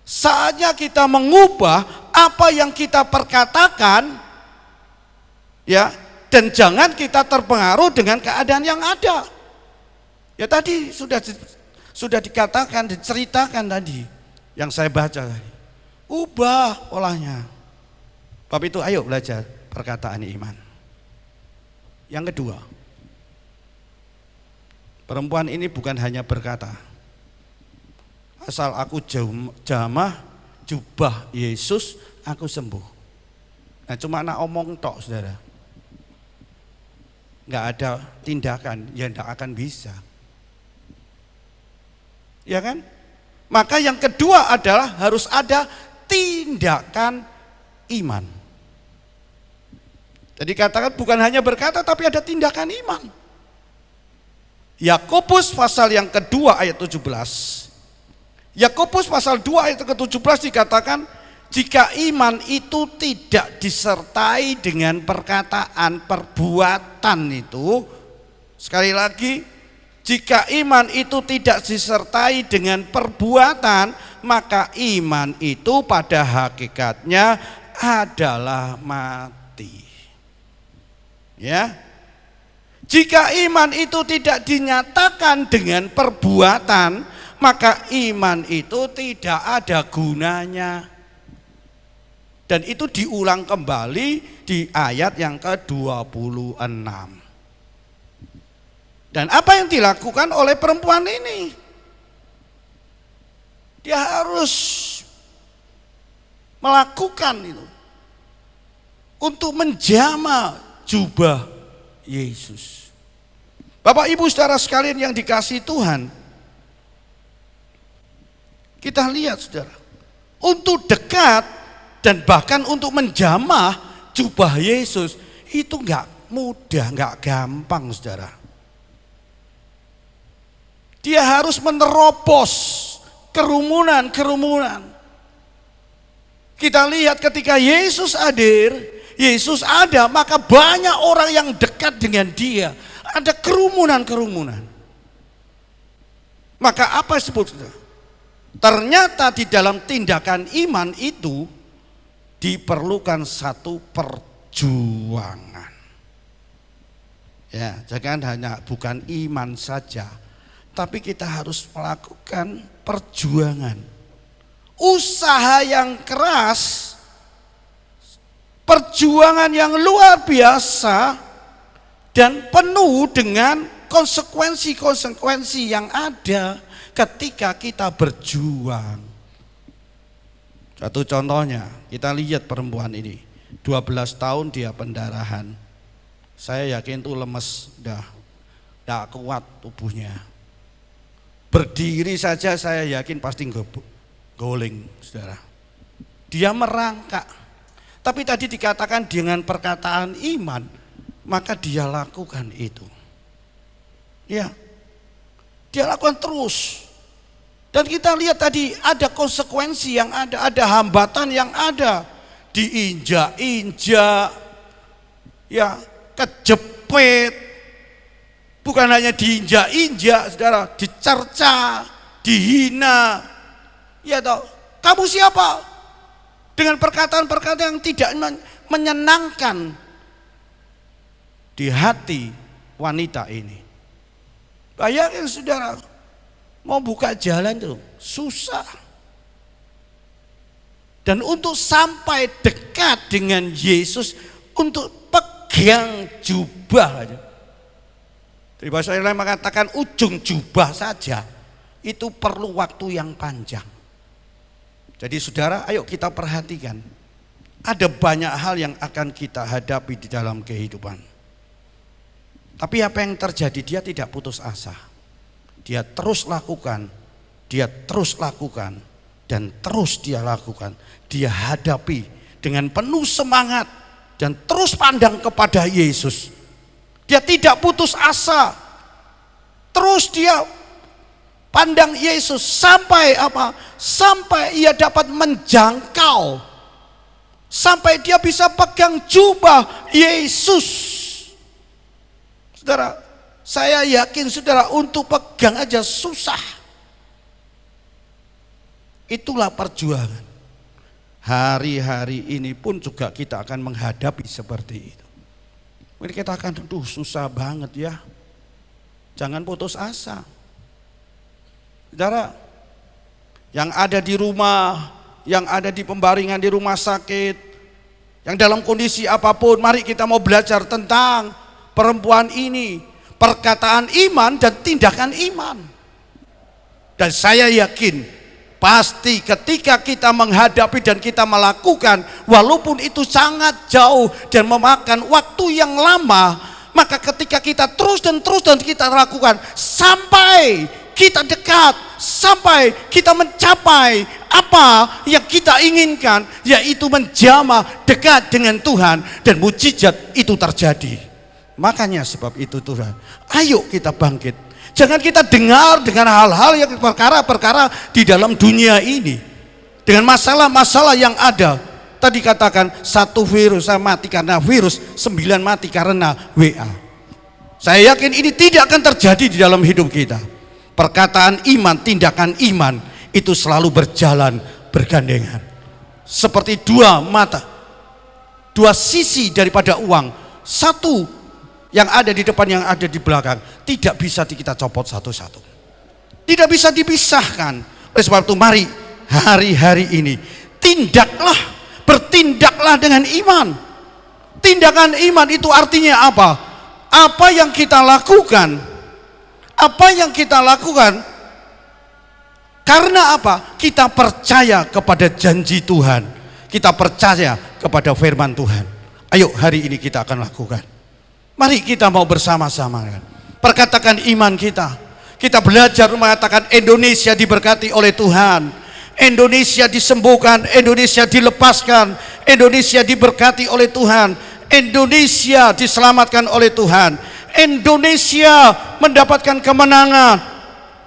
Speaker 3: Saatnya kita mengubah apa yang kita perkatakan, ya, dan jangan kita terpengaruh dengan keadaan yang ada. Ya tadi sudah dikatakan, diceritakan tadi yang saya baca tadi. Ubah polanya. Bab itu ayo belajar perkataan iman. Yang kedua, perempuan ini bukan hanya berkata, asal aku jamah jubah Yesus, aku sembuh. Nah cuma nak omong tok saudara, nggak ada tindakan, ya nggak akan bisa. Ya kan? Maka yang kedua adalah harus ada tindakan iman. Jadi katakan bukan hanya berkata tapi ada tindakan iman. Yakobus pasal yang kedua ayat 17. Yakobus pasal 2 ayat ke-17 dikatakan, jika iman itu tidak disertai dengan perkataan, perbuatan itu, sekali lagi, jika iman itu tidak disertai dengan perbuatan, maka iman itu pada hakikatnya adalah mati. Ya. Jika iman itu tidak dinyatakan dengan perbuatan, maka iman itu tidak ada gunanya. Dan itu diulang kembali di ayat yang ke-26. Dan apa yang dilakukan oleh perempuan ini? Dia harus melakukan itu untuk menjamah jubah Yesus. Bapak Ibu saudara sekalian yang dikasihi Tuhan, kita lihat saudara, untuk dekat dan bahkan untuk menjamah jubah Yesus itu enggak mudah, enggak gampang saudara. Dia harus menerobos kerumunan. Kita lihat ketika Yesus hadir, Yesus ada, maka banyak orang yang dekat dengan dia. Ada kerumunan. Maka apa disebut? Ternyata di dalam tindakan iman itu diperlukan satu perjuangan. Ya, jangan hanya bukan iman saja, tapi kita harus melakukan perjuangan. Usaha yang keras, perjuangan yang luar biasa, dan penuh dengan konsekuensi-konsekuensi yang ada ketika kita berjuang. Satu contohnya, kita lihat perempuan ini, 12 tahun dia pendarahan. Saya yakin itu lemes, dah kuat tubuhnya. Berdiri saja saya yakin pasti goling, saudara. Dia merangkak. Tapi tadi dikatakan dengan perkataan iman, maka dia lakukan itu. Ya, dia lakukan terus. Dan kita lihat tadi ada konsekuensi yang ada hambatan yang ada, diinjak-injak, ya, kejepit. Bukan hanya diinjak-injak, saudara, dicerca, dihina. Ya toh, kamu siapa? Dengan perkataan-perkataan yang tidak menyenangkan di hati wanita ini. Bayangin saudara, mau buka jalan itu susah. Dan untuk sampai dekat dengan Yesus, untuk pegang jubah aja. Di bahasa lain mengatakan ujung jubah saja, itu perlu waktu yang panjang. Jadi saudara, ayo kita perhatikan. Ada banyak hal yang akan kita hadapi di dalam kehidupan. Tapi apa yang terjadi? Dia tidak putus asa. Dia terus lakukan, dan terus dia lakukan. Dia hadapi dengan penuh semangat dan terus pandang kepada Yesus. Dia tidak putus asa. Terus dia pandang Yesus sampai apa? Sampai ia dapat menjangkau. Sampai dia bisa pegang jubah Yesus. Saudara, saya yakin saudara untuk pegang aja susah. Itulah perjuangan. Hari-hari ini pun juga kita akan menghadapi seperti itu. Mungkin kita akan, susah banget ya. Jangan putus asa. Saudara, yang ada di rumah, yang ada di pembaringan di rumah sakit, yang dalam kondisi apapun, mari kita mau belajar tentang perempuan ini, perkataan iman dan tindakan iman. Dan saya yakin pasti ketika kita menghadapi dan kita melakukan, walaupun itu sangat jauh dan memakan waktu yang lama, maka ketika kita terus dan kita lakukan sampai kita dekat, sampai kita mencapai apa yang kita inginkan, yaitu menjamah dekat dengan Tuhan, dan mujizat itu terjadi. Makanya sebab itu Tuhan, ayo kita bangkit. Jangan kita dengar dengan hal-hal yang perkara-perkara di dalam dunia ini, dengan masalah-masalah yang ada. Tadi katakan 1 virus mati karena virus, 9 mati karena WA. Saya yakin ini tidak akan terjadi di dalam hidup kita. Perkataan iman, tindakan iman itu selalu berjalan bergandengan. Seperti dua mata, dua sisi daripada uang. Satu yang ada di depan, yang ada di belakang, tidak bisa kita copot satu-satu. Tidak bisa dipisahkan. Oleh sebab itu mari hari-hari ini bertindaklah dengan iman. Tindakan iman itu artinya apa? Apa yang kita lakukan? Apa yang kita lakukan? Karena apa? Kita percaya kepada janji Tuhan. Kita percaya kepada firman Tuhan. Ayo hari ini kita akan lakukan. Mari kita mau bersama-sama perkatakan iman kita. Kita belajar mengatakan Indonesia diberkati oleh Tuhan. Indonesia disembuhkan, Indonesia dilepaskan, Indonesia diberkati oleh Tuhan, Indonesia diselamatkan oleh Tuhan. Indonesia mendapatkan kemenangan,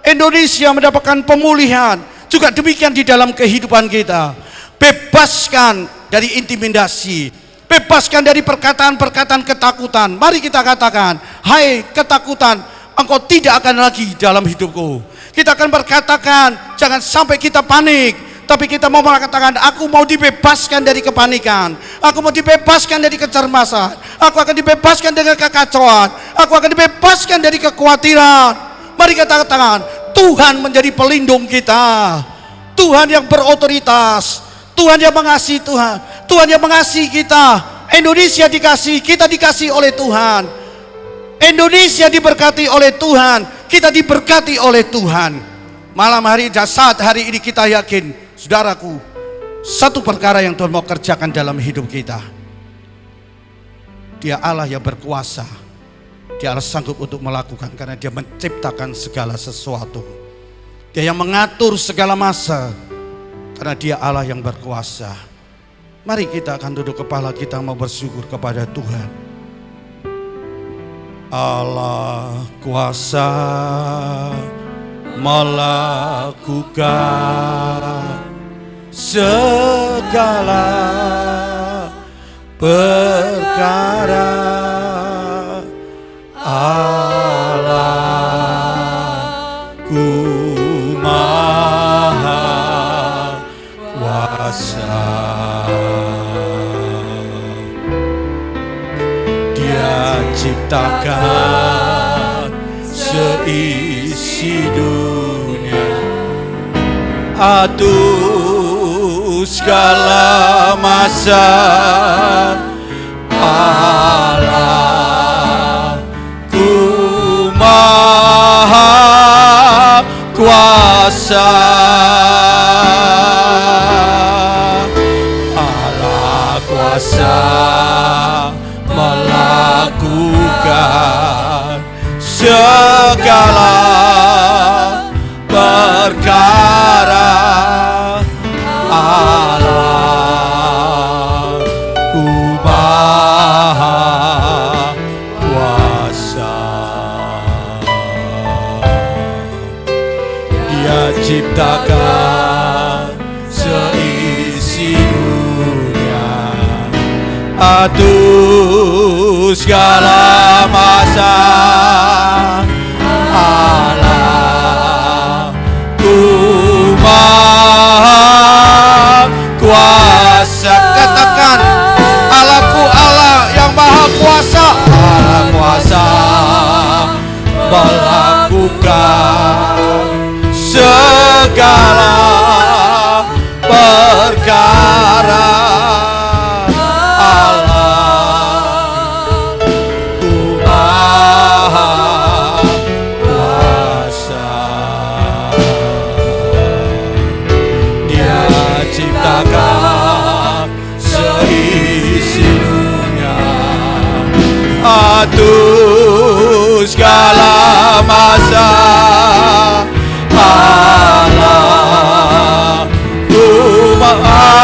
Speaker 3: Indonesia mendapatkan pemulihan. Juga demikian di dalam kehidupan kita. Bebaskan dari intimidasi, bebaskan dari perkataan-perkataan ketakutan. Mari kita katakan, hai ketakutan, engkau tidak akan lagi dalam hidupku. Kita akan berkatakan, jangan sampai kita panik, tapi kita mau mengatakan, aku mau dibebaskan dari kepanikan, aku mau dibebaskan dari kecermasan, aku akan dibebaskan dari kekacauan, aku akan dibebaskan dari kekhawatiran. Mari kita katakan, Tuhan menjadi pelindung kita, Tuhan yang berotoritas, Tuhan yang mengasihi, Tuhan yang mengasihi kita. Indonesia dikasihi, kita dikasihi oleh Tuhan. Indonesia diberkati oleh Tuhan, kita diberkati oleh Tuhan. Malam hari, saat hari ini kita yakin, saudaraku, satu perkara yang Tuhan mau kerjakan dalam hidup kita. Dia Allah yang berkuasa. Dia Allah sanggup untuk melakukan, karena dia menciptakan segala sesuatu. Dia yang mengatur segala masa, karena dia Allah yang berkuasa. Mari kita akan duduk kepala kita mau bersyukur kepada Tuhan. Allah kuasa melakukan segala perkara. Allahku maha kuasa, Dia ciptakan seisi dunia, atur segala masa. Allahku maha kuasa, Allah kuasa melakukan segala perkara. Allahku maha kuasa, Dia ciptakan seisi dunia, atur segala masa. Allahku Maha Kuasa. Katakan, Allahku Allah yang Maha Kuasa. Allah kuasa melakukan segala perkara. Allahku Maha Kuasa. Dia ciptakan seisi dunia, atur segala masa. Allahku Maha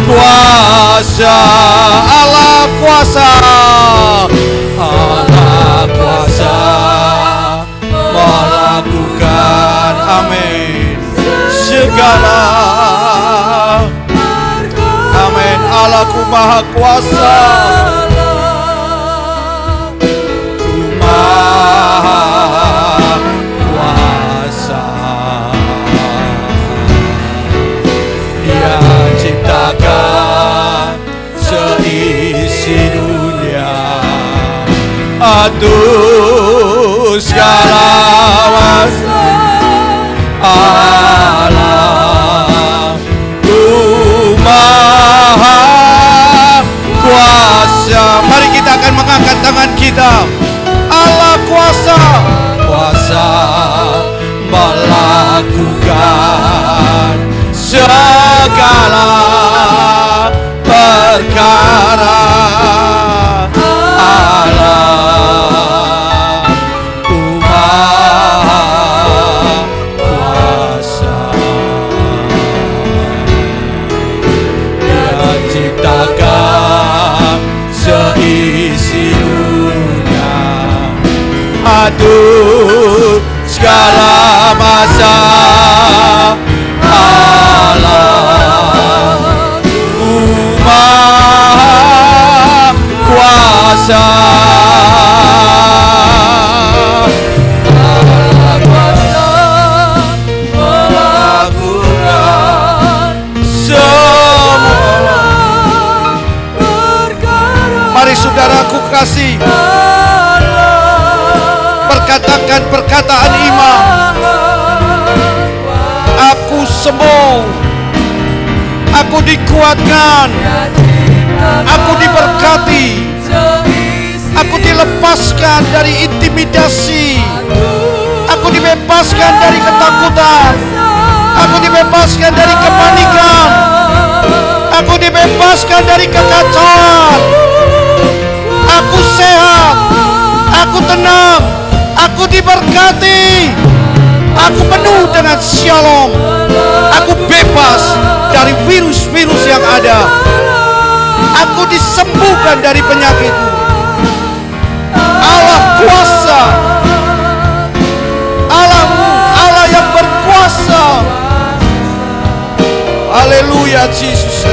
Speaker 3: Kuasa. Allah kuasa. Allah kuasa melakukan, amin, segala. Amin. Allahku Maha Kuasa. Dia ciptakan seisi dunia, atur segala masa. Allahku Maha Kuasa. Mari kita akan mengangkat tangan kita. Allah kuasa, kuasa melakukan segala perkara. Allahku Maha Kuasa. Dia ciptakan seisi dunia, atur segala masa. Allahku Maha Kuasa. Allah kuasa melakukan semua perkara. Mari saudaraku kasih, perkatakan perkataan iman. Aku sembuh, aku dikuatkan, aku diberkati, aku dilepaskan dari intimidasi, aku dibebaskan dari ketakutan, aku dibebaskan dari kepanikan, aku dibebaskan dari kekacauan. Aku sehat, aku tenang, aku diberkati, aku penuh dengan shalom, aku bebas dari virus-virus yang ada, aku disembuhkan dari penyakitmu. Allah kuasa, Allahmu, Allah yang berkuasa. Haleluya, Yesus.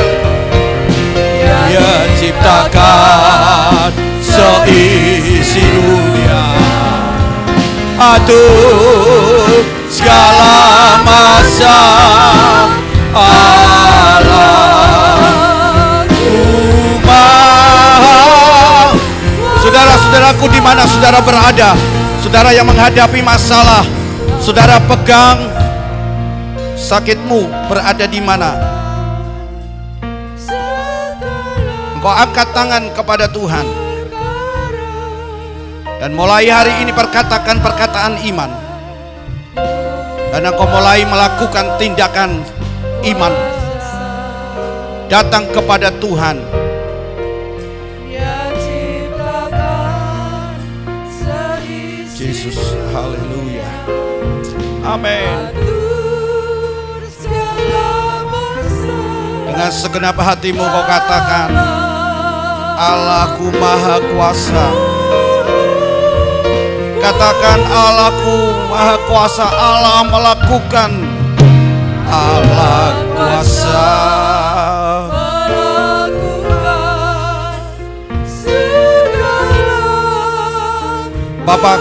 Speaker 3: Dia ciptakan seisi dunia, atur segala masa. Allahku Maha. Saudara-saudaraku, di mana saudara berada, saudara yang menghadapi masalah, saudara pegang sakitmu, berada di mana? Engkau angkat tangan kepada Tuhan dan mulai hari ini perkatakan perkataan iman, dan engkau mulai melakukan tindakan iman, datang kepada Tuhan. Yesus, haleluya, amin. Dengan segenap hatimu kau katakan, Allahku Maha Kuasa. Katakan, Allahku Maha Kuasa, Allah melakukan, Allah kuasa Bapa,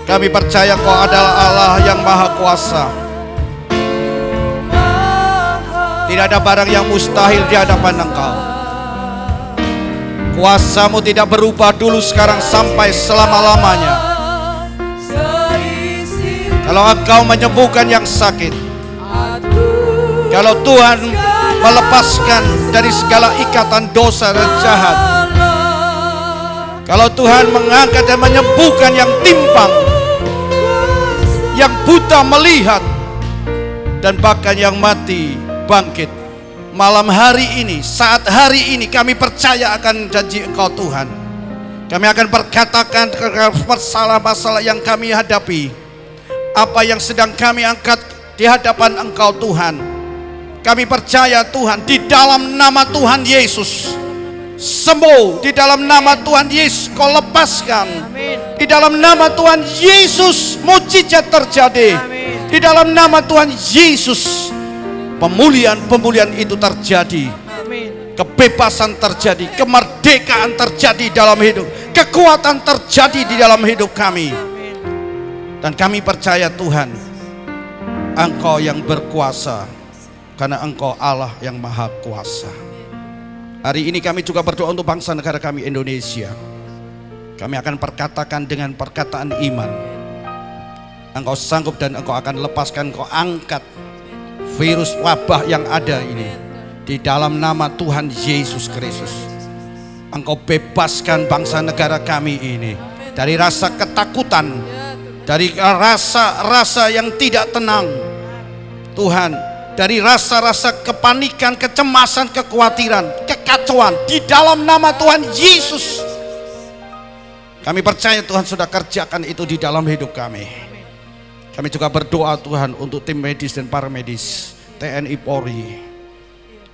Speaker 3: kami percaya Engkau adalah Allah yang Maha Kuasa. Tidak ada barang yang mustahil di hadapan Engkau. Kuasa-Mu tidak berubah dulu, sekarang, sampai selama-lamanya. Kalau Engkau menyembuhkan yang sakit, kalau Tuhan melepaskan dari segala ikatan dosa dan jahat, kalau Tuhan mengangkat dan menyembuhkan yang timpang, yang buta melihat, dan bahkan yang mati bangkit, malam hari ini, saat hari ini, kami percaya akan janji Engkau Tuhan. Kami akan berkatakan masalah-masalah yang kami hadapi, apa yang sedang kami angkat di hadapan Engkau Tuhan. Kami percaya Tuhan, di dalam nama Tuhan Yesus sembuh, di dalam nama Tuhan Yesus Kau lepaskan, di dalam nama Tuhan Yesus mujizat terjadi, di dalam nama Tuhan Yesus pemulihan itu terjadi, kebebasan terjadi, kemerdekaan terjadi dalam hidup, kekuatan terjadi di dalam hidup kami. Dan kami percaya Tuhan, Engkau yang berkuasa, karena Engkau Allah yang Maha Kuasa. Hari ini kami juga berdoa untuk bangsa negara kami Indonesia. Kami akan perkatakan dengan perkataan iman, Engkau sanggup dan Engkau akan lepaskan, Engkau angkat virus wabah yang ada ini di dalam nama Tuhan Yesus Kristus. Engkau bebaskan bangsa negara kami ini dari rasa ketakutan, dari rasa-rasa yang tidak tenang Tuhan, dari rasa-rasa kepanikan, kecemasan, kekhawatiran, kekacauan, di dalam nama Tuhan Yesus. Kami percaya Tuhan sudah kerjakan itu di dalam hidup kami. Kami juga berdoa Tuhan untuk tim medis dan para medis, TNI Polri.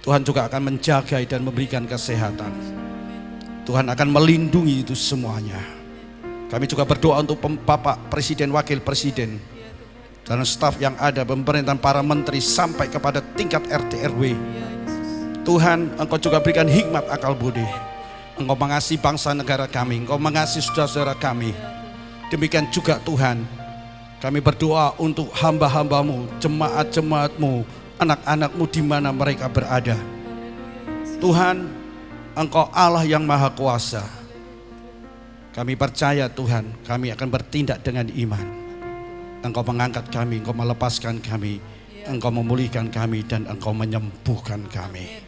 Speaker 3: Tuhan juga akan menjaga dan memberikan kesehatan. Tuhan akan melindungi itu semuanya. Kami juga berdoa untuk Bapak Presiden, Wakil Presiden, dan staf yang ada, pemerintahan, para menteri, sampai kepada tingkat RT RW. Tuhan, Engkau juga berikan hikmat akal budi. Engkau mengasihi bangsa negara kami, Engkau mengasihi saudara-saudara kami. Demikian juga Tuhan, kami berdoa untuk hamba-hambamu, jemaat-jemaatmu, anak-anakmu di mana mereka berada. Tuhan, Engkau Allah yang Maha Kuasa. Kami percaya Tuhan, kami akan bertindak dengan iman. Engkau mengangkat kami, Engkau melepaskan kami, Engkau memulihkan kami, dan Engkau menyembuhkan kami.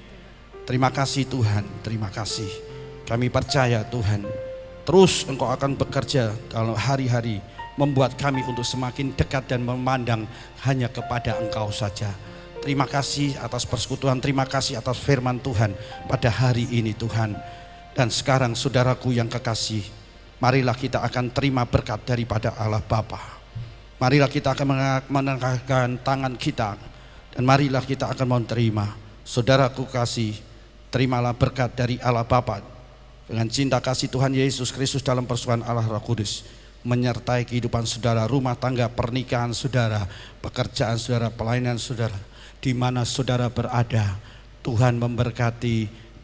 Speaker 3: Terima kasih Tuhan, terima kasih. Kami percaya Tuhan, terus Engkau akan bekerja dalam hari-hari, membuat kami untuk semakin dekat dan memandang hanya kepada Engkau saja. Terima kasih atas persekutuan, terima kasih atas firman Tuhan pada hari ini Tuhan. Dan sekarang saudaraku yang kekasih, marilah kita akan terima berkat daripada Allah Bapa. Marilah kita akan menangkapkan tangan kita, dan marilah kita akan menerima. Saudaraku kasih, terimalah berkat dari Allah Bapa dengan cinta kasih Tuhan Yesus Kristus dalam persekutuan Allah Roh Kudus menyertai kehidupan saudara, rumah tangga, pernikahan saudara, pekerjaan saudara, pelayanan saudara, di mana saudara berada. Tuhan memberkati,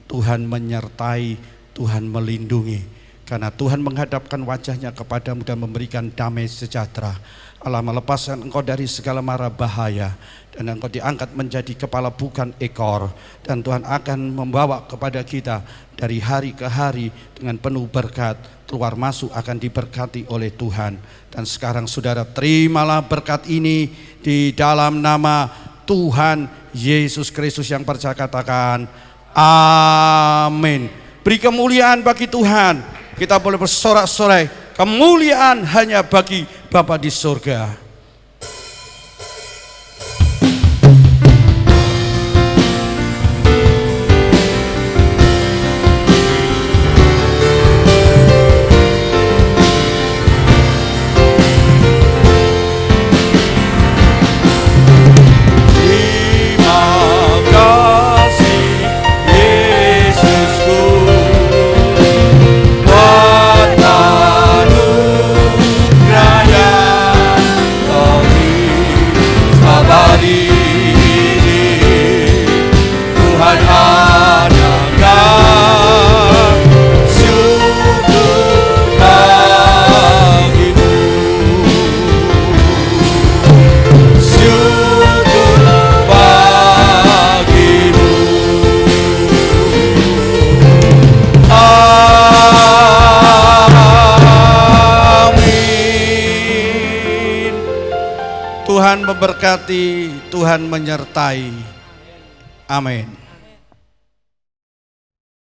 Speaker 3: Tuhan menyertai, Tuhan melindungi, karena Tuhan menghadapkan wajahnya kepadamu dan memberikan damai sejahtera. Allah melepaskan engkau dari segala mara bahaya, dan engkau diangkat menjadi kepala bukan ekor, dan Tuhan akan membawa kepada kita dari hari ke hari dengan penuh berkat. Keluar masuk akan diberkati oleh Tuhan. Dan sekarang saudara terimalah berkat ini di dalam nama Tuhan Yesus Kristus yang percaya, katakan amin. Beri kemuliaan bagi Tuhan. Kita boleh bersorak-sorai, kemuliaan hanya bagi Bapa di surga.
Speaker 2: Syukur
Speaker 3: Tuhan memberkati, Tuhan menyertai. Amin.